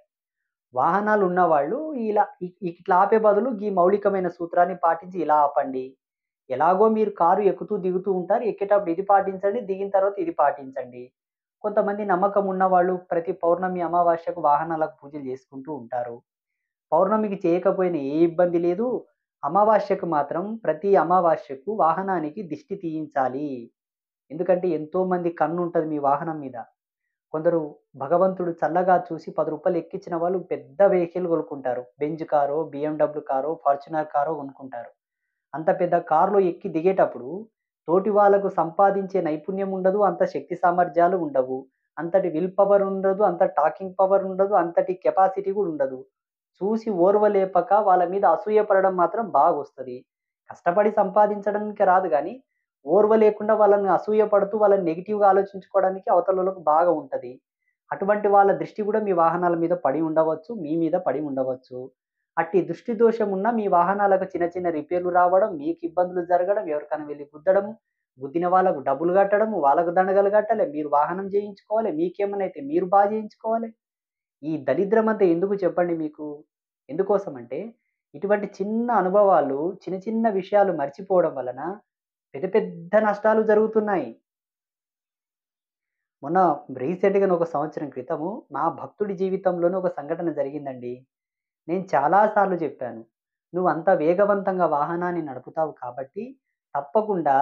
వాహనాలున్నవాళ్ళు ఇలా ఇట్లా ఆపే బదులు ఈ మౌలికమైన సూత్రాన్ని పాటించి ఇలా ఆపండి. ఎలాగో మీరు కారు ఎక్కుతూ, దిగుతూ ఉంటారు. ఎక్కేటప్పుడు ఇది పాటించండి. దిగిన తర్వాత ఇది పాటించండి. కొంతమంది నమ్మకం ఉన్నవాళ్ళు ప్రతి పౌర్ణమి, అమావాస్యకు వాహనాలకు పూజలు చేసుకుంటూ ఉంటారు. పౌర్ణమికి చేయకపోయినా ఏ ఇబ్బంది లేదు. అమావాస్యకు మాత్రం ప్రతి అమావాస్యకు వాహనానికి దిష్టి తీయించాలి. ఎందుకంటే ఎంతోమంది కన్నుంటది మీ వాహనం మీద. కొందరు భగవంతుడు చల్లగా చూసి రూ. 10 ఎక్కించిన వాళ్ళు పెద్ద వెహికల్ కొనుక్కుంటారు. బెంజ్ కారో, BMW కారో, ఫార్చునర్ కారో కొనుక్కుంటారు. అంత పెద్ద కార్‌లో ఎక్కి దిగేటప్పుడు తోటి వాళ్ళకు సంపాదించే నైపుణ్యం ఉండదు. అంత శక్తి సామర్థ్యాలు ఉండవు. అంతటి విల్ పవర్ ఉండదు. అంత టాకింగ్ పవర్ ఉండదు. అంతటి కెపాసిటీ గూడా ఉండదు. చూసి ఓర్వలేపక వాళ్ళ మీద అసూయ పడడం మాత్రం బాగొస్తది. కష్టపడి సంపాదించడానికి రాదు గానీ, ఓర్వ లేకుండా వాళ్ళని అసూయ పడుతూ వాళ్ళని నెగెటివ్‌గా ఆలోచించుకోవడానికి అవతలోళ్ళకి బాగా ఉంటది. అటువంటి వాళ్ళ దృష్టి గూడా మీ వాహనాల మీద పడి ఉండవచ్చు. మీ మీద పడి ఉండవచ్చు. అట్టి దృష్టి దోషం ఉన్న మీ వాహనాలకు చిన్న చిన్న రిపేర్‌లు రావడం, మీకు ఇబ్బందులు జరగడం, ఎవరికైనా వెళ్లి గుద్దడము, గుద్దిన వాళ్ళకు డబ్బులు కట్టడము, వాళ్ళకు దండగలు కట్టాలే, మీరు వాహనం చేయించుకోవాలి, మీకేమన్నా అయితే మీరు చేయించుకోవాలి. ఈ దరిద్రమంతా ఎందుకు చెప్పండి మీకు? ఎందుకోసమంటే, ఇటువంటి చిన్న అనుభవాలు, చిన్న చిన్న విషయాలు మర్చిపోవడం వలన పెద్ద పెద్ద నష్టాలు జరుగుతున్నాయి. మొన్న రీసెంట్‌గానే ఒక సంవత్సరం క్రితము నా భక్తుడి జీవితంలోనే ఒక సంఘటన జరిగిందండి. నేను చాలా సార్లు చెప్పాను. "నువ్వంత వేగవంతంగా వాహనాన్ని నడుపుతావు కాబట్టి, తప్పకుండా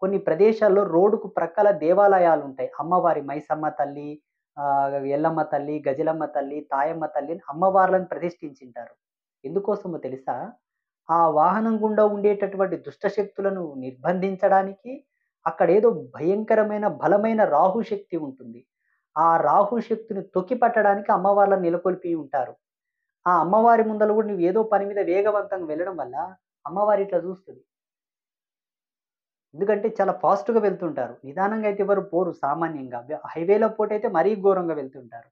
కొన్ని ప్రదేశాల్లో రోడ్డుకు ప్రక్కల దేవాలయాలుంటాయి. అమ్మవారి మైసమ్మ తల్లి, ఎల్లమ్మ తల్లి, గజలమ్మ తల్లి, తాయమ్మ తల్లి అని అమ్మవార్లను ప్రతిష్ఠించింటారు. ఎందుకోసమో తెలుసా? ఆ వాహనం గుండా ఉండేటటువంటి దుష్ట శక్తులను నిర్బంధించడానికి అక్కడేదో భయంకరమైన, బలమైన రాహు శక్తి ఉంటుంది. ఆ రాహు శక్తిని తొక్కిపట్టడానికి అమ్మవార్లను నెలకొల్పి ఉంటారు. ఆ అమ్మవారి ముందల గూడా నువ్వేదో పని మీద వేగవంతంగా వెళ్ళడం వల్ల అమ్మవారు ఇట్లా జూస్తది. ఎందుకంటే చాలా ఫాస్ట్‌గా వెళ్తుంటారు. నిదానంగా అయితే ఎవరు పోరు సామాన్యంగా. హైవేలో పూటైతే మరీ ఘోరంగా వెళ్తుంటారు.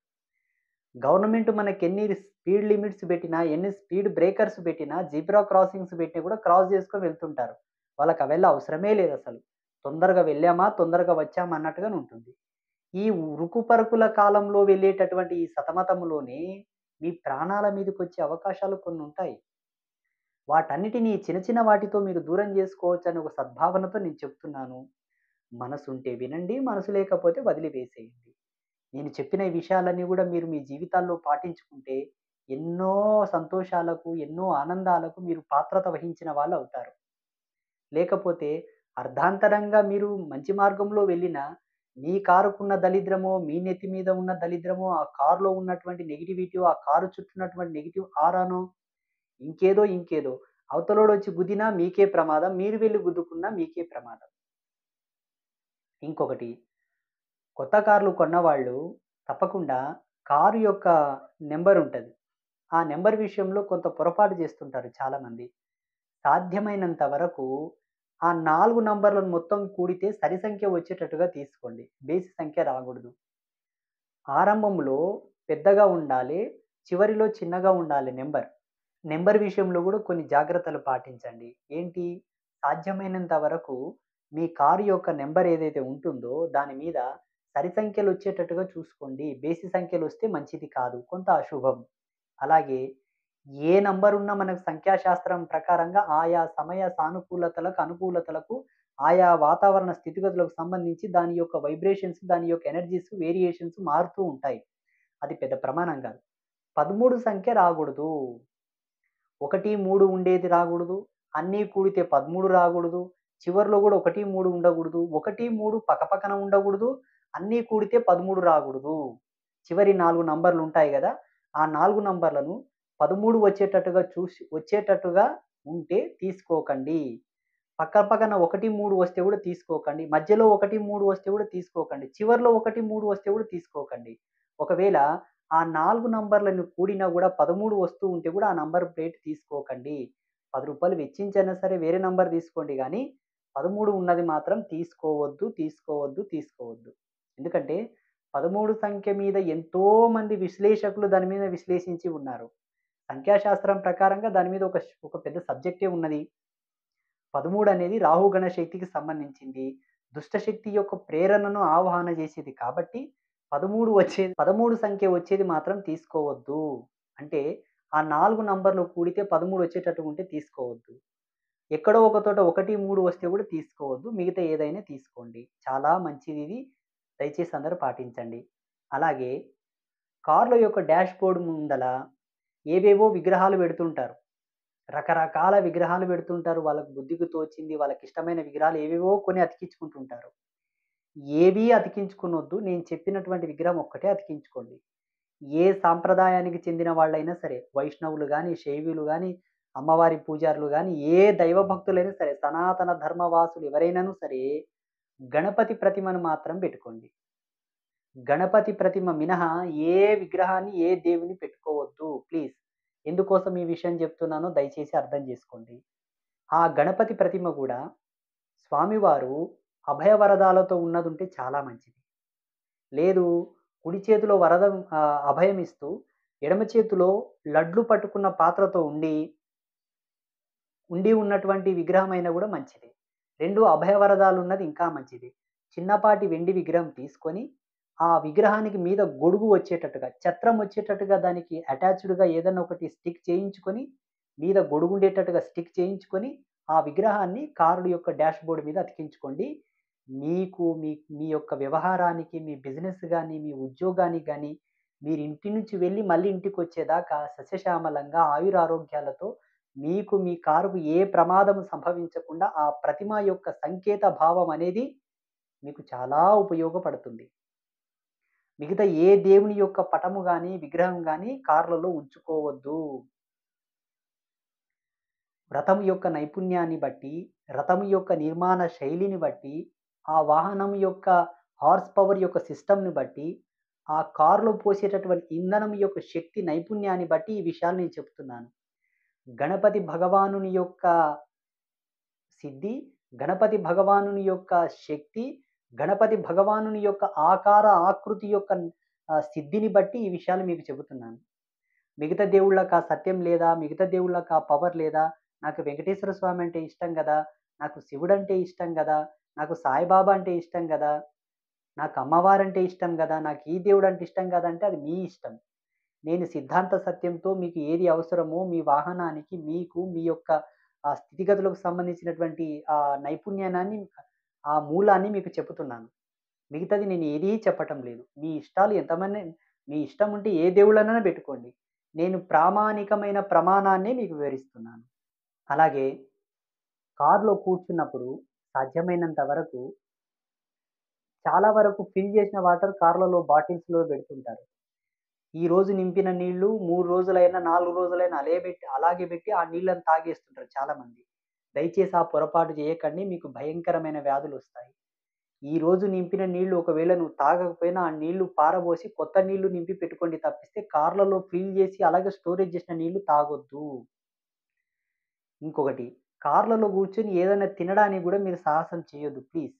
గవర్నమెంట్ మనకెన్ని స్పీడ్ లిమిట్స్ బెట్టినా, ఎన్ని స్పీడ్ బ్రేకర్స్ బెట్టినా, జీబ్రా క్రాసింగ్స్ బెట్టినా గూడా క్రాస్ జేసుకొని వెళ్తుంటారు. వాళ్ళకవెళ్ళ అవసరమే లేదసలు. తొందరగా వెళ్ళామా, తొందరగా వచ్చామా అన్నట్టుగానే ఉంటుంది. ఈ ఉరుకు పరుగుల కాలంలో వెళ్ళేటటువంటి ఈ సతమతములోనే మీ ప్రాణాల మీదకొచ్చే అవకాశాలు కొన్నుంటాయి. వాటన్నిటిని చిన్న చిన్న వాటితో మీరు దూరం జేసుకోవచ్చని ఒక సద్భావనతో నేను చెప్తున్నాను. మనసుంటే వినండి. మనసు లేకపోతే వదిలివేసేయండి. నేను చెప్పిన ఈ విషయాలన్నీ గూడా మీరు మీ జీవితాల్లో పాటించుకుంటే ఎన్నో సంతోషాలకు, ఎన్నో ఆనందాలకు మీరు పాత్రత వహించిన వాళ్ళవుతారు. లేకపోతే అర్ధాంతరంగా మీరు మంచి మార్గంలో వెళ్ళినా, మీ కారుకున్న దరిద్రమో, మీ నెత్తి మీద ఉన్న దరిద్రమో, ఆ కారులో ఉన్నటువంటి నెగటివిటీయో, ఆ కారు చుట్టూన్నటువంటి నెగెటివ్ ఆరానో, ఇంకేదో అవతలోడొచ్చి గుద్దినా మీకే ప్రమాదం. మీరు వెళ్లి గుద్దుకున్నా మీకే ప్రమాదం. ఇంకొకటి కొత్త కార్లు కొన్నవాళ్ళు తప్పకుండా కారు యొక్క నంబరుంటది. ఆ నంబర్ విషయంలో కొంత పొరపాటు చేస్తుంటారు చాలామంది. సాధ్యమైనంత వరకు ఆ 4 నంబర్‌లను మొత్తం కూడితే సరి సంఖ్య వచ్చేటట్టుగా తీసుకోండి. బేసి సంఖ్య రాకూడదు. ఆరంభంలో పెద్దగా ఉండాలి. చివరిలో చిన్నగా ఉండాలి నంబర్. నంబర్ విషయంలో గూడా కొన్ని జాగ్రత్తలు పాటించండి. ఏంటి? సాధ్యమైనంత వరకు మీ కారు యొక్క నంబర్ ఏదైతే ఉంటుందో దాని మీద సరి సంఖ్యలొచ్చేటట్టుగా చూసుకోండి. బేసి సంఖ్యలొస్తే మంచిది కాదు. కొంత అశుభం. అలాగే ఏ నంబరున్నా మనకు సంఖ్యాశాస్త్రం ప్రకారంగా ఆయా సమయ సానుకూలతలకు, అనుకూలతలకు, ఆయా వాతావరణ స్థితిగతులకు సంబంధించి దాని యొక్క వైబ్రేషన్స్, దాని యొక్క ఎనర్జీస్, వేరియేషన్స్ మారుతూ ఉంటాయి. అది పెద్ద ప్రమాణం కాదు. 13 సంఖ్య రాగూడదు. 1, 3 ఉండేది రాగూడదు. అన్నీ కూడితే 13 రాగూడదు. చివర్లో గూడా 1, 3 ఉండగూడదు. 1, 3 పక్కపక్కన ఉండగూడదు. అన్నీ కూడితే 13 రాగూడదు. చివరి 4 నంబర్లుంటాయి గదా! ఆ 4 నంబర్లను 13 వచ్చేటట్టుగా ఉంటే తీసుకోకండి. పక్కన 1, 3 వస్తే గూడా తీసుకోకండి. మధ్యలో 1, 3 వస్తే గూడా తీసుకోకండి. చివర్లో 1, 3 వస్తే గూడా తీసుకోకండి. ఒకవేళ ఆ 4 నంబర్లను కూడినా గూడా 13 వస్తూ ఉంటే గూడా ఆ నంబర్ ప్లేట్ తీసుకోకండి. రూ. 10 వెచ్చించైనా సరే వేరే నంబర్ తీసుకోండి గానీ, 13 ఉన్నది మాత్రం తీసుకోవద్దు. ఎందుకంటే 13 సంఖ్య మీద ఎంతో మంది విశ్లేషకులు దాని మీద విశ్లేషించి ఉన్నారు. సంఖ్యాశాస్త్రం ప్రకారంగా దాని మీద ఒక పెద్ద సబ్జెక్టే ఉన్నది. 13 అనేది రాహుగణ శక్తికి సంబంధించింది. దుష్ట శక్తి యొక్క ప్రేరణను ఆవాహన చేసేది కాబట్టి 13 సంఖ్య వచ్చేది మాత్రం తీసుకోవద్దు. అంటే ఆ 4 నంబర్‌లు కూడితే 13 వచ్చేటట్టు ఉంటే తీసుకోవద్దు. ఎక్కడో ఒక చోట 1, 3 వస్తే కూడా తీసుకోవద్దు. మిగతా ఏదైనా తీసుకోండి. చాలా మంచిదిది. దయచేసి అందరూ పాటించండి. అలాగే కార్ల యొక్క డాష్‌బోర్డ్ ముందల ఏవేవో విగ్రహాలు పెడుతుంటారు. రకరకాల విగ్రహాలు పెడుతుంటారు. వాళ్ళకి బుద్ధికి తోచింది, వాళ్ళకిష్టమైన విగ్రహాలు ఏవేవో కొని అతికించుకుంటుంటారు. ఏవీ అతికించుకొనొద్దు. నేను చెప్పినటువంటి విగ్రహం ఒక్కటే అతికించుకోండి. ఏ సాంప్రదాయానికి చెందిన వాళ్ళైనా సరే, వైష్ణవులు గాని, శైవులు గాని, అమ్మవారి పూజారులు గాని, ఏ దైవ భక్తులైనా సరే, సనాతన ధర్మవాసులు ఎవరైనాను సరే, గణపతి ప్రతిమను మాత్రం పెట్టుకోండి. గణపతి ప్రతిమ మినహా ఏ విగ్రహాన్ని, ఏ దేవుని పెట్టుకోవద్దు ప్లీజ్. ఎందుకోసం ఈ విషయం చెప్తున్నానో దయచేసి అర్థం చేసుకోండి. ఆ గణపతి ప్రతిమ గూడా స్వామివారు అభయవరదాలతో ఉన్నదుంటే చాలా మంచిది. లేదు కుడి చేతిలో అభయమిస్తూ, ఎడమ చేతిలో లడ్లు పట్టుకున్న పాత్రతో ఉండి ఉన్నటువంటి విగ్రహమైనా గూడా మంచిదే. 2 అభయవరదాలున్నది ఇంకా మంచిది. చిన్నపాటి వెండి విగ్రహం తీసుకొని, ఆ విగ్రహానికి మీద గొడుగు వచ్చేటట్టుగా, ఛత్రం వచ్చేటట్టుగా దానికి అటాచ్డ్‌గా ఏదన్నా ఒకటి స్టిక్ చేయించుకొని, మీద గొడుగుండేటట్టుగా స్టిక్ చేయించుకొని, ఆ విగ్రహాన్ని కారు యొక్క డాష్‌బోర్డ్ మీద అతికించుకోండి. మీకు మీ యొక్క వ్యవహారానికి, మీ బిజినెస్ గాని, మీ ఉద్యోగానికి గాని, మీరు ఇంటి నుంచి వెళ్లి మళ్ళీ ఇంటికొచ్చేదాకా సస్యశ్యామలంగా ఆయురారోగ్యాలతో మీకు మీ కారుకు ఏ ప్రమాదం సంభవించకుండా ఆ ప్రతిమ యొక్క సంకేత భావం అనేది మీకు చాలా ఉపయోగపడుతుంది. మిగతా ఏ దేవుని యొక్క పటము గాని, విగ్రహం గాని కార్‌లలో ఉంచుకోవద్దు. రథం యొక్క నైపుణ్యాన్ని బట్టి, రథం యొక్క నిర్మాణ శైలిని బట్టి, ఆ వాహనం యొక్క హార్స్ పవర్ యొక్క సిస్టమ్‌ని బట్టి, ఆ కారులో పోసేటటువంటి ఇంధనం యొక్క శక్తి నైపుణ్యాన్ని బట్టి ఈ విషయాలు నేను చెప్తున్నాను. గణపతి భగవానుని యొక్క సిద్ధి, గణపతి భగవానుని యొక్క శక్తి, గణపతి భగవానుని యొక్క ఆకార, ఆకృతి యొక్క సిద్ధిని బట్టి ఈ విషయాలు మీకు చెబుతున్నాను. మిగతా దేవుళ్ళకి ఆ సత్యం లేదా? మిగతా దేవుళ్ళకి ఆ పవర్ లేదా? నాకు వెంకటేశ్వర స్వామి అంటే ఇష్టం గదా! నాకు శివుడంటే ఇష్టం గదా! నాకు సాయిబాబా అంటే ఇష్టం గదా! నాకు అమ్మవారంటే ఇష్టం గదా! నాకు ఈ దేవుడంటే ఇష్టం గదా! అంటే అది మీ ఇష్టం. నేను సిద్ధాంత సత్యంతో మీకు ఏది అవసరమో మీ వాహనానికి, మీకు మీ యొక్క స్థితిగతులకు సంబంధించినటువంటి నైపుణ్యానాన్ని, ఆ మూలాన్ని మీకు చెప్పుతున్నాను. మిగతాది నేను ఏదీ చెప్పటం లేదు. మీ ఇష్టం ఉంటే ఏ దేవుళ్ళనైనా పెట్టుకోండి. నేను ప్రామాణికమైన ప్రమాణాన్నే మీకు వివరిస్తున్నాను. అలాగే కార్‌లో కూర్చున్నప్పుడు సాధ్యమైనంత వరకు చాలా వరకు ఫిల్ చేసిన వాటర్ కార్‌లలో బాటిల్స్‌లో పెడుతుంటారు. ఈరోజు నింపిన నీళ్లు 3 రోజులైనా, 4 రోజులైనా అలాగే పెట్టి ఆ నీళ్ళని తాగేస్తుంటారు చాలామంది. దయచేసి ఆ పొరపాటు చేయకండి. మీకు భయంకరమైన వ్యాధులొస్తాయి. ఈరోజు నింపిన నీళ్లు ఒకవేళ నువ్వు తాగకపోయినా ఆ నీళ్లు పారబోసి కొత్త నీళ్లు నింపి పెట్టుకోండి తప్పిస్తే కార్‌లలో ఫిల్ చేసి అలాగే స్టోరేజ్ చేసిన నీళ్లు తాగొద్దు. ఇంకొకటి కార్‌లలో కూర్చొని ఏదైనా తినడానికి గూడా మీరు సాహసం చేయొద్దు ప్లీజ్.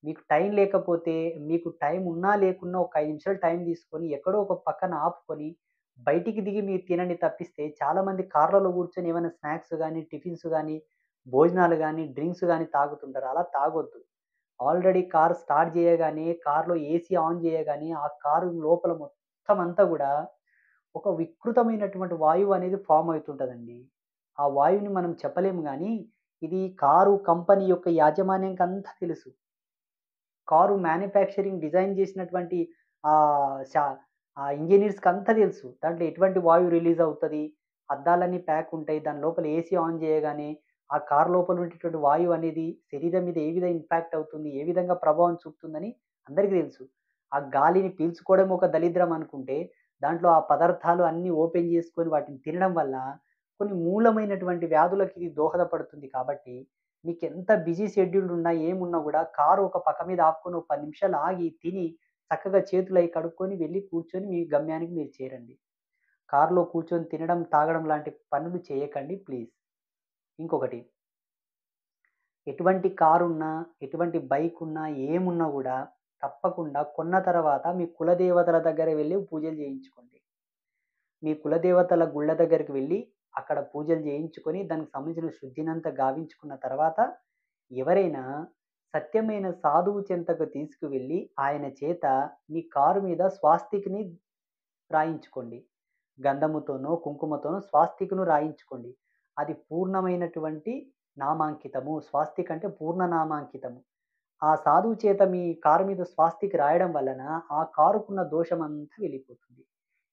మీకు టైం లేకపోతే, మీకు టైం ఉన్నా లేకున్నా ఒక 5 నిమిషాలు టైం తీసుకొని ఎక్కడో ఒక పక్కన ఆపుకొని, బయటికి దిగి మీరు తినండి తప్పిస్తే చాలామంది కార్‌లలో కూర్చొని ఏమైనా స్నాక్స్ గాని, టిఫిన్స్ గాని, భోజనాలు గాని, డ్రింక్స్ గాని తాగుతుంటారు. అలా తాగొద్దు. ఆల్రెడీ కార్ స్టార్ట్ చేయగానే కార్‌లో ఏసీ ఆన్ చేయగానే ఆ కారు లోపల మొత్తం అంతా గూడా ఒక వికృతమైనటువంటి వాయువు అనేది ఫార్మ్ అయితుంటదండి. ఆ వాయువుని మనం చెప్పలేము గానీ, ఇది కారు కంపెనీ యొక్క యాజమాన్యంకంతా తెలుసు. కారు మ్యానుఫ్యాక్చరింగ్ డిజైన్ జేసినటువంటి ఆహ్, షా ఇంజినీర్స్‌కంతా తెలుసు. దాంట్లో ఎటువంటి వాయువు రిలీజ్ అవుతది. అద్దాలన్నీ ప్యాక్ ఉంటాయి. దాని లోపల ఏసీ ఆన్ చేయగానే, ఆ కారు లోపల ఉండేటటువంటి వాయువు అనేది శరీరం మీద ఏ విధంగా ఇంపాక్ట్ అవుతుంది, ఏ విధంగా ప్రభావం చూపుతుందని అందరికీ తెలుసు. ఆ గాలిని పీల్చుకోవడం ఒక దరిద్రం అనుకుంటే, దాంట్లో ఆ పదార్థాలు అన్నీ ఓపెన్ చేసుకొని వాటిని తినడం వల్ల కొన్ని మూలమైనటువంటి వ్యాధులకి ఇది దోహదపడుతుంది కాబట్టి మీకెంత బిజీ షెడ్యూల్ ఉన్నా, ఏమున్నా గూడా కారు ఒక పక్క మీద ఆపుకొని ఒక 10 నిమిషాలు ఆగి, తిని, చక్కగా చేతులయి కడుక్కొని వెళ్లి కూర్చొని మీ గమ్యానికి మీరు చేరండి. కారులో కూర్చొని తినడం, తాగడం లాంటి పనులు చేయకండి ప్లీజ్. ఇంకొకటి, ఎటువంటి కారున్నా, ఎటువంటి బైకున్నా, ఏమున్నా గూడా తప్పకుండా కొన్న తర్వాత మీ కులదేవతల దగ్గర వెళ్లి పూజలు చేయించుకోండి. మీ కులదేవతల గుళ్ళ దగ్గరికి వెళ్లి, అక్కడ పూజలు చేయించుకొని, దానికి సంబంధించిన శుద్ధినంతా గావించుకున్న తర్వాత, ఎవరైనా సత్యమైన సాధువు చెంతకు తీసుకువెళ్ళి, ఆయన చేత మీ కారు మీద స్వాస్తిక్‌ని రాయించుకోండి. గంధముతోనో, కుంకుమతోనో స్వాస్తిక్‌ను రాయించుకోండి. అది పూర్ణమైనటువంటి నామాంకితము. స్వాస్తిక్ అంటే పూర్ణ నామాంకితము. ఆ సాధువు చేత మీ కారు మీద స్వాస్తిక్ రాయడం వలన, ఆ కారుకున్న దోషమంతా వెళ్ళిపోతుంది.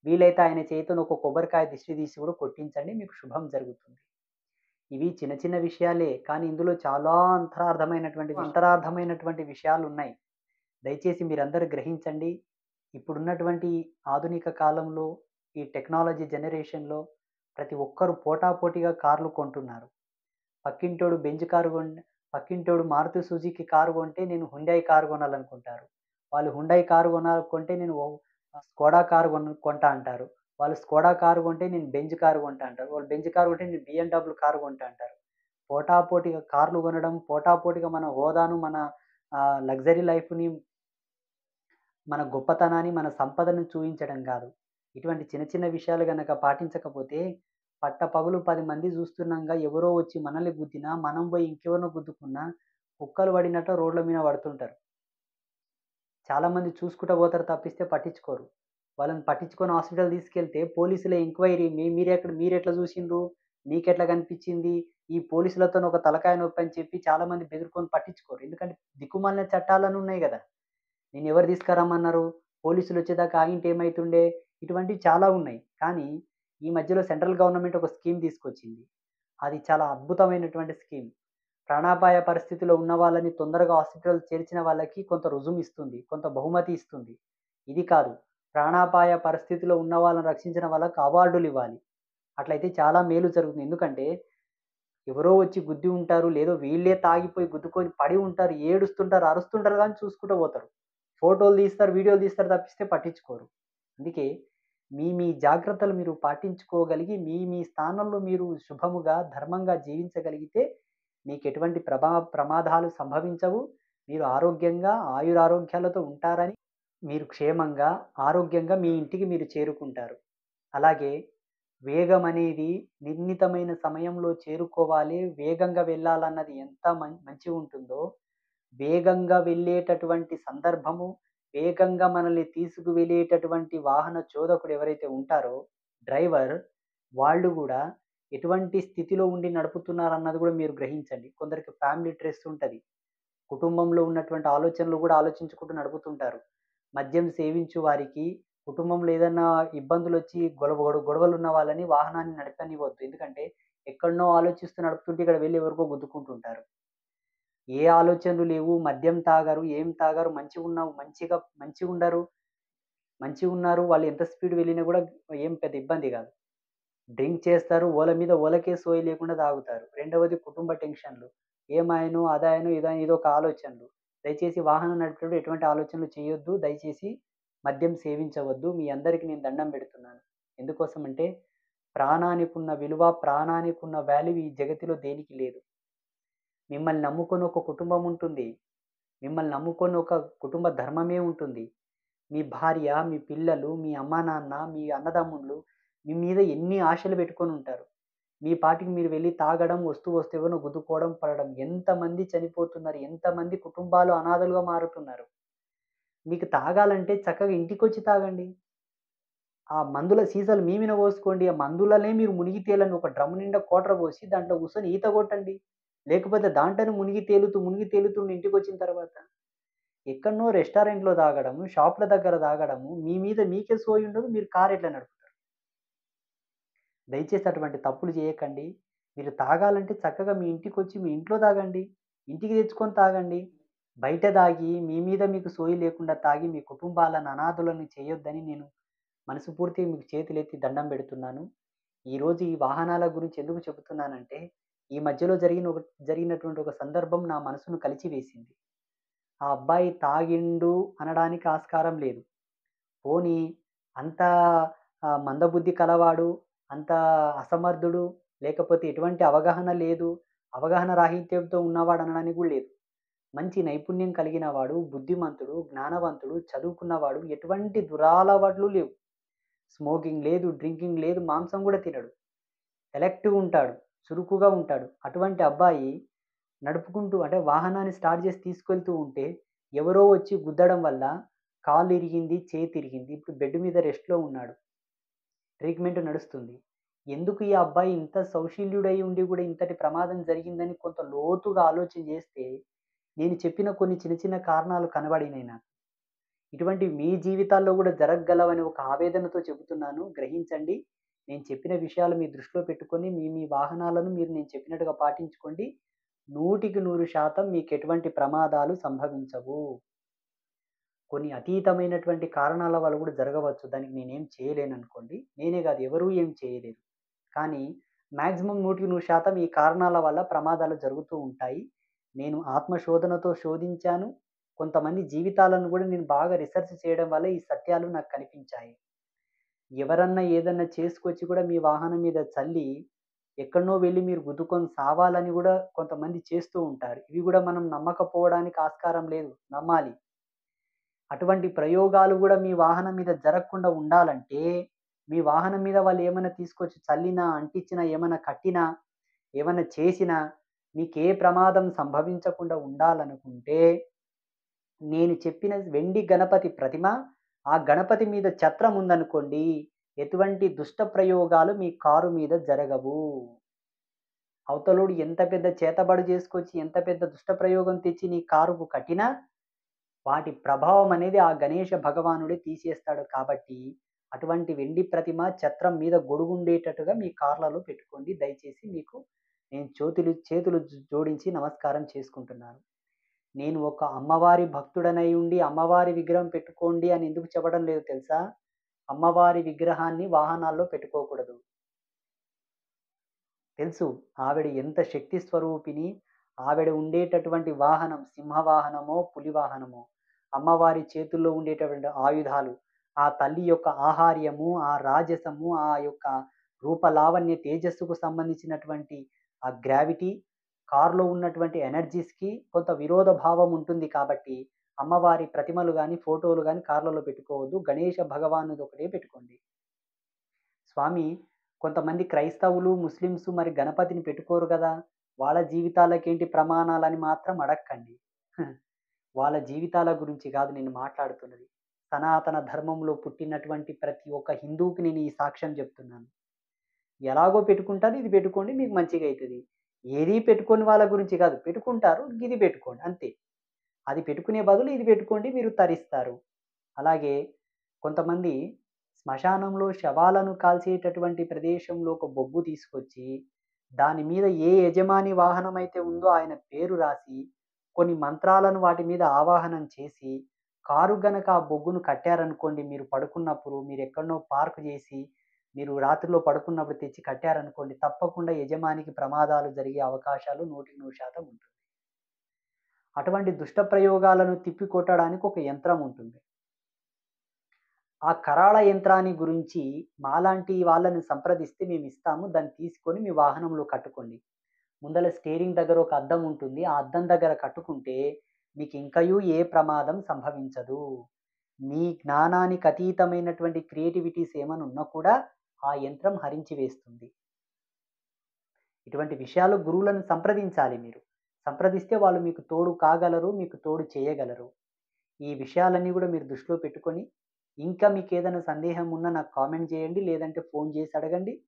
వీలైతే ఆయన చేతన ఒక కొబ్బరికాయ దిష్టి తీసి కూడా కొట్టించండి. మీకు శుభం జరుగుతుంది. ఇవి చిన్న చిన్న విషయాలే. కానీ ఇందులో చాలా అంతరార్థమైనటువంటి విషయాలున్నాయి. దయచేసి మీరందరూ గ్రహించండి. ఇప్పుడున్నటువంటి ఆధునిక కాలంలో, ఈ టెక్నాలజీ జనరేషన్‌లో ప్రతి ఒక్కరు పోటాపోటీగా కార్లు కొంటున్నారు. పక్కింటోడు బెంజ్ కారు పక్కింటోడు మారుతి సుజుకి కారు కొంటే నేను హుండై కారు కొనాలనుకుంటారు. వాళ్ళు హుండై కారు కొంటే నేను స్కోడా కారు కొంటా అంటారు. వాళ్ళు స్కోడా కారు కొంటే నేను బెంజ్ కారు కొంటా అంటారు. వాళ్ళు బెంజ్ కారు కొంటే నేను బిఎండబ్ల్యూ కారు కొంటా అంటారు. పోటాపోటీగా కార్లు కొనడం, పోటాపోటీగా మన హోదాను, మన లగ్జరీ లైఫ్‌ని, మన గొప్పతనాన్ని, మన సంపదను చూయించడం గాదు. ఇటువంటి చిన్న చిన్న విషయాలు గనక పాటించకపోతే, పట్టపగలు 10 మంది జూస్తున్నాంగా ఎవరో వచ్చి మనల్ని గుద్దినా, మనం బోయి ఇంకెవరినో గుద్దుకున్నా, కుక్కలు పడినట్టు రోడ్ల మీద పడుతుంటారు. చాలామంది చూసుకుంటా పోతారు తప్పిస్తే పట్టించుకోరు. వాళ్ళని పట్టించుకొని హాస్పిటల్ తీసుకెళ్తే పోలీసుల ఎంక్వైరీ మీరెట్లా జూసిండ్రు? మీకెట్లా కనిపిచ్చింది? ఈ పోలీసులతోని ఒక తలకాయ నొప్పి అని చెప్పి చాలామంది బెదిరికొని పట్టించుకోరు. ఎందుకంటే దిక్కుమాలిన చట్టాలనున్నాయి గదా! నిన్నెవరు తీసుకురమ్మన్నారు? పోలీసులొచ్చేదాకా ఆగింటే ఏమైతుండే? ఇటువంటివి చాలా ఉన్నాయి. కానీ, ఈ మధ్యలో సెంట్రల్ గవర్నమెంట్ ఒక స్కీమ్ తీసుకొచ్చింది. అది చాలా అద్భుతమైనటువంటి స్కీమ్. ప్రాణాపాయ పరిస్థితిలో ఉన్న వాళ్ళని తొందరగా హాస్పిటల్ చేర్చిన వాళ్ళకి కొంత రుజుమిస్తుంది. కొంత బహుమతి ఇస్తుంది. ఇది కాదు. ప్రాణాపాయ పరిస్థితిలో ఉన్న వాళ్ళని రక్షించిన వాళ్ళకి అవార్డులివ్వాలి. అట్లయితే చాలా మేలు జరుగుతుంది. ఎందుకంటే, ఎవరో వచ్చి గుద్ది ఉంటారు. లేదో వీళ్ళే తాగిపోయి గుద్దుకొని పడి ఉంటారు. ఏడుస్తుంటారు, అరుస్తుంటారు గానీ చూసుకుంటూ పోతారు. ఫోటోలు తీస్తారు, వీడియోలు తీస్తారు తప్పిస్తే పట్టించుకోరు. అందుకే మీ జాగ్రత్తలు మీరు పాటించుకోగలిగి, మీ స్థానంలో మీరు శుభముగా, ధర్మంగా జీవించగలిగితే మీకెటువంటి ప్రమాదాలు సంభవించవు. మీరు ఆరోగ్యంగా, ఆయురారోగ్యాలతో ఉంటారని, మీరు క్షేమంగా, ఆరోగ్యంగా మీ ఇంటికి మీరు చేరుకుంటారు. అలాగే వేగమనేది నిర్ణీతమైన సమయంలో చేరుకోవాలి. వేగంగా వెళ్ళాలన్నది ఎంత మంచిగుంటుందో, వేగంగా వెళ్ళేటటువంటి సందర్భము, వేగంగా మనల్ని తీసుకువెళ్ళేటటువంటి వాహన చోదకుడు ఎవరైతే ఉంటారో డ్రైవర్, వాళ్ళు గూడా ఎటువంటి స్థితిలో ఉండి నడుపుతున్నారన్నది గూడా మీరు గ్రహించండి. కొందరికి ఫ్యామిలీ స్ట్రెస్ ఉంటది. కుటుంబంలో ఉన్నటువంటి ఆలోచనలు గూడా ఆలోచించుకుంటూ నడుపుతుంటారు. మద్యం సేవించు వారికి కుటుంబంలో ఏదన్నా ఇబ్బందులొచ్చి గొడవలున్న వాళ్ళని వాహనాన్ని నడపనివ్వద్దు. ఎందుకంటే ఎక్కడనో ఆలోచిస్తూ నడుపుతుంటే ఇక్కడ వెళ్లి ఎవరికో గుద్దుకుంటుంటారు. ఏ ఆలోచనలు లేవు. మద్యం తాగరు, ఏం తాగరు. మంచిగుండరు. మంచిగున్నారు. వాళ్ళు ఎంత స్పీడ్ వెళ్ళినా గూడా ఏం పెద్ద ఇబ్బంది గాదు. డ్రింక్ చేస్తారు. ఓల మీద ఓలకే సోయి లేకుండా తాగుతారు. రెండవది కుటుంబ టెన్షన్‌లు. ఏమాయనో, అదాయనో, ఇదాయనో ఇదొక ఆలోచనలు. దయచేసి వాహనం నడిపేటప్పుడు ఎటువంటి ఆలోచనలు చేయొద్దు. దయచేసి మద్యం సేవించవద్దు. మీ అందరికి నేను దండం పెడుతున్నాను. ఎందుకోసమంటే ప్రాణానికున్న విలువ, ప్రాణానికున్న వాల్యూ ఈ జగతిలో దేనికి లేదు. మిమ్మల్ని నమ్ముకొని ఒక కుటుంబం ఉంటుంది. మిమ్మల్ని నమ్ముకొని ఒక కుటుంబ ధర్మమే ఉంటుంది. మీ భార్య, మీ పిల్లలు, మీ అమ్మానాన్న, మీ అన్నదమ్ముళ్ళు మీ మీద ఎన్ని ఆశలు పెట్టుకొనుంటారు. మీ పాటికి మీరు వెళ్లి తాగడం, వస్తే ఎవరినో గుద్దుకోవడం, పడడం. ఎంతమంది చనిపోతున్నారు, ఎంతమంది కుటుంబాలు అనాథలుగా మారుతున్నారు. మీకు తాగాలంటే చక్కగా ఇంటికొచ్చి తాగండి. ఆ మందుల సీసాలు మీ మీద పోసుకోండి. ఆ మందులనే మీరు మునిగి తేలండి. ఒక డ్రమ్ నిండా క్వార్టర్ పోసి దాంట్లో కూర్చొని ఈత కొట్టండి. లేకపోతే దాంట్లోనే మునిగి తేలుతుండి ఇంటికొచ్చిన తర్వాత. ఎక్కడనో రెస్టారెంట్‌లో తాగడము, షాపుల దగ్గర తాగడము, మీ మీద మీకే సోయుండదు. మీరు కార్ ఎట్లా నడుపుతారు? దయచేసి అటువంటి తప్పులు చేయకండి. మీరు తాగాలంటే చక్కగా మీ ఇంటికొచ్చి మీ ఇంట్లో తాగండి. ఇంటికి తెచ్చుకొని తాగండి. బయట తాగి మీ మీద మీకు సోయి లేకుండా తాగి మీ కుటుంబాలను అనాథులను చేయొద్దని నేను మనస్ఫూర్తిగా మీకు చేతులెత్తి దండం పెడుతున్నాను. ఈరోజు ఈ వాహనాల గురించి ఎందుకు చెబుతున్నానంటే, ఈ మధ్యలో జరిగినటువంటి ఒక సందర్భం నా మనసును కలిచివేసింది. ఆ అబ్బాయి తాగిండు అనడానికి ఆస్కారం లేదు. పోనీ అంత మందబుద్ధి కలవాడు, అంత అసమర్థుడు, లేకపోతే ఎటువంటి అవగాహన లేదు, అవగాహన రాహిత్యంతో ఉన్నవాడు అనడానికి గూడా లేదు. మంచి నైపుణ్యం కలిగిన వాడు, బుద్ధిమంతుడు, జ్ఞానవంతుడు, చదువుకున్నవాడు, ఎటువంటి దురలవాట్లు లేవు. స్మోకింగ్ లేదు, డ్రింకింగ్ లేదు, మాంసం గూడా తినడు. సెలెక్టివ్‌గా ఉంటాడు, చురుకుగా ఉంటాడు. అటువంటి అబ్బాయి నడుపుకుంటూ అంటే వాహనాన్ని స్టార్ట్ చేసి తీసుకెళ్తూ ఉంటే, ఎవరో వచ్చి గుద్దడం వల్ల కాలు ఇరిగింది, చేతిరిగింది. ఇప్పుడు బెడ్ మీద రెస్ట్‌లో ఉన్నాడు. ట్రీట్‌మెంట్ నడుస్తుంది. ఎందుకు ఈ అబ్బాయి ఇంత సౌశీల్యుడై ఉండి కూడా ఇంతటి ప్రమాదం జరిగిందని కొంత లోతుగా ఆలోచన చేస్తే, నేను చెప్పిన కొన్ని చిన్న చిన్న కారణాలు కనబడినాయి నాకు. ఇటువంటివి మీ జీవితాల్లో కూడా జరగగలవని ఒక ఆవేదనతో చెబుతున్నాను. గ్రహించండి. నేను చెప్పిన విషయాలు మీ దృష్టిలో పెట్టుకొని మీ వాహనాలను మీరు నేను చెప్పినట్టుగా పాటించుకోండి. 100% మీకెటువంటి ప్రమాదాలు సంభవించవు. కొన్ని అతీతమైనటువంటి కారణాల వల్ల కూడా జరగవచ్చు. దానికి నేనేం చేయలేననుకోండి. నేనే కాదు ఎవరు ఏం చేయలేరు. కానీ మాక్సిమం 100% ఈ కారణాల వల్ల ప్రమాదాలు జరుగుతూ ఉంటాయి. నేను ఆత్మశోధనతో శోధించాను. కొంతమంది జీవితాలను కూడా నేను బాగా రిసర్చ్ చేయడం వల్ల ఈ సత్యాలు నాకు కనిపించాయి. ఎవరన్నా ఏదన్నా చేసుకొచ్చి కూడా మీ వాహనం మీద చల్లి, ఎక్కడనో వెళ్లి మీరు గుద్దుకొని సావాలని గూడా కొంతమంది చేస్తూ ఉంటారు. ఇవి గూడా మనం నమ్మకపోవడానికి ఆస్కారం లేదు. నమ్మాలి. అటువంటి ప్రయోగాలు గూడా మీ వాహనం మీద జరగకుండా ఉండాలంటే, మీ వాహనం మీద వాళ్ళేమన్నా తీసుకొచ్చి చల్లినా, అంటించినా, ఏమన్నా కట్టినా, ఏమన్నా చేసినా, మీకే ప్రమాదం సంభవించకుండా ఉండాలనుకుంటే, నేను చెప్పిన వెండి గణపతి ప్రతిమ, ఆ గణపతి మీద ఛత్రం ఉందనుకోండి, ఎటువంటి దుష్ట ప్రయోగాలు మీ కారు మీద జరగవు. అవతలోడు ఎంత పెద్ద చేతబడి చేసుకొచ్చి, ఎంత పెద్ద దుష్ట ప్రయోగం తెచ్చి నీ కారుకు కట్టినా, వాటి ప్రభావం అనేది ఆ గణేష భగవానుడే తీసేస్తాడు కాబట్టి, అటువంటి వెండి ప్రతిమ ఛత్రం మీద గొడుగుండేటట్టుగా మీ కార్లలో పెట్టుకోండి. దయచేసి మీకు నేను చేతులు జోడించి నమస్కారం చేసుకుంటున్నాను. నేను ఒక అమ్మవారి భక్తుడనై ఉండి, అమ్మవారి విగ్రహం పెట్టుకోండి అని ఎందుకు చెప్పడం లేదు తెలుసా? అమ్మవారి విగ్రహాన్ని వాహనాల్లో పెట్టుకోకూడదు. తెలుసు. ఆవిడ ఎంత శక్తి స్వరూపిణి. ఆవిడ ఉండేటటువంటి వాహనం సింహవాహనమో, పులి వాహనమో, అమ్మవారి చేతుల్లో ఉండేటటువంటి ఆయుధాలు, ఆ తల్లి యొక్క ఆహార్యము, ఆ రాజసము, ఆ యొక్క రూపలావణ్య తేజస్సుకు సంబంధించినటువంటి ఆ గ్రావిటీ, కార్‌లో ఉన్నటువంటి ఎనర్జీస్‌కి కొంత విరోధ భావం ఉంటుంది కాబట్టి, అమ్మవారి ప్రతిమలు గాని, ఫోటోలు గాని కార్‌లలో పెట్టుకోవద్దు. గణేష భగవానుదొకటే పెట్టుకోండి. స్వామి కొంతమంది క్రైస్తవులు, ముస్లిమ్స్ మరి గణపతిని పెట్టుకోరు గదా! వాళ్ళ జీవితాలకేంటి ప్రమాణాలని మాత్రం అడక్కండి. వాళ్ళ జీవితాల గురించి గాదు నేను మాట్లాడుతున్నది. సనాతన ధర్మంలో పుట్టినటువంటి ప్రతి ఒక్క హిందువుకి నేను ఈ సాక్ష్యం జెప్తున్నాను. ఎలాగో పెట్టుకుంటారు ఇది పెట్టుకోండి మీకు మంచిగయితది. ఏది పెట్టుకోని వాళ్ళ గురించి గాదు. పెట్టుకుంటారు గిది పెట్టుకోండి అంతే. అది పెట్టుకునే బదులు ఇది పెట్టుకోండి మీరు తరిస్తారు. అలాగే కొంతమంది శ్మశానంలో శవాలను కాల్చేటటువంటి ప్రదేశంలో ఒక బొగ్గు తీసుకొచ్చి, దాని మీద ఏ యజమాని వాహనమైతే ఉందో ఆయన పేరు రాసి, కొన్ని మంత్రాలను వాటి మీద ఆవాహనం చేసి, కారు గనక ఆ బొగ్గును కట్టారనుకోండి మీరు పడుకున్నప్పుడు, మీరెక్కడనో పార్క్ జేసి, మీరు రాత్రిలో పడుకున్నప్పుడు తెచ్చి కట్టారనుకోండి, తప్పకుండా యజమానికి ప్రమాదాలు జరిగే అవకాశాలు 100% ఉంటుంది. అటువంటి దుష్ట ప్రయోగాలను తిప్పికొట్టడానికి ఒక యంత్రం ఉంటుంది. ఆ కరాళ యంత్రాన్ని గురించి మాలాంటి వాళ్ళని సంప్రదిస్తే మేమిస్తాము. దాన్ని తీసుకొని మీ వాహనంలో కట్టుకోండి. ముందల స్టీరింగ్ దగ్గర ఒక అద్దం ఉంటుంది. ఆ అద్దం దగ్గర కట్టుకుంటే మీకింకయూ ఏ ప్రమాదం సంభవించదు. మీ జ్ఞానానికి అతీతమైనటువంటి క్రియేటివిటీస్ ఏమన్నా ఉన్నా కూడా ఆ యంత్రం హరించి వేస్తుంది. ఇటువంటి విషయాలు గురువులను సంప్రదించాలి మీరు. సంప్రదిస్తే వాళ్ళు మీకు తోడు కాగలరు, మీకు తోడు చేయగలరు. ఈ విషయాలన్నీ గూడా మీరు దృష్టిలో పెట్టుకొని, ఇంకా మీకేదైనా సందేహం ఉన్నా నాకు కామెంట్ జేయండి. లేదంటే ఫోను జేసి అడగండి.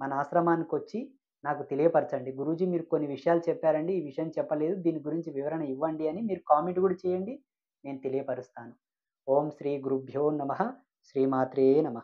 మన ఆశ్రమానికొచ్చి నాకు తెలియపరచండి. గురూజీ మీరు కొన్ని విషయాలు చెప్పారండి. ఈ విషయం చెప్పలేదు. దీని గురించి వివరణ ఇవ్వండి అని మీరు కామెంట్ గూడా చేయండి. నేను తెలియపరుస్తాను. ఓం శ్రీ గురుభ్యో నమః. శ్రీమాత్రే నమః.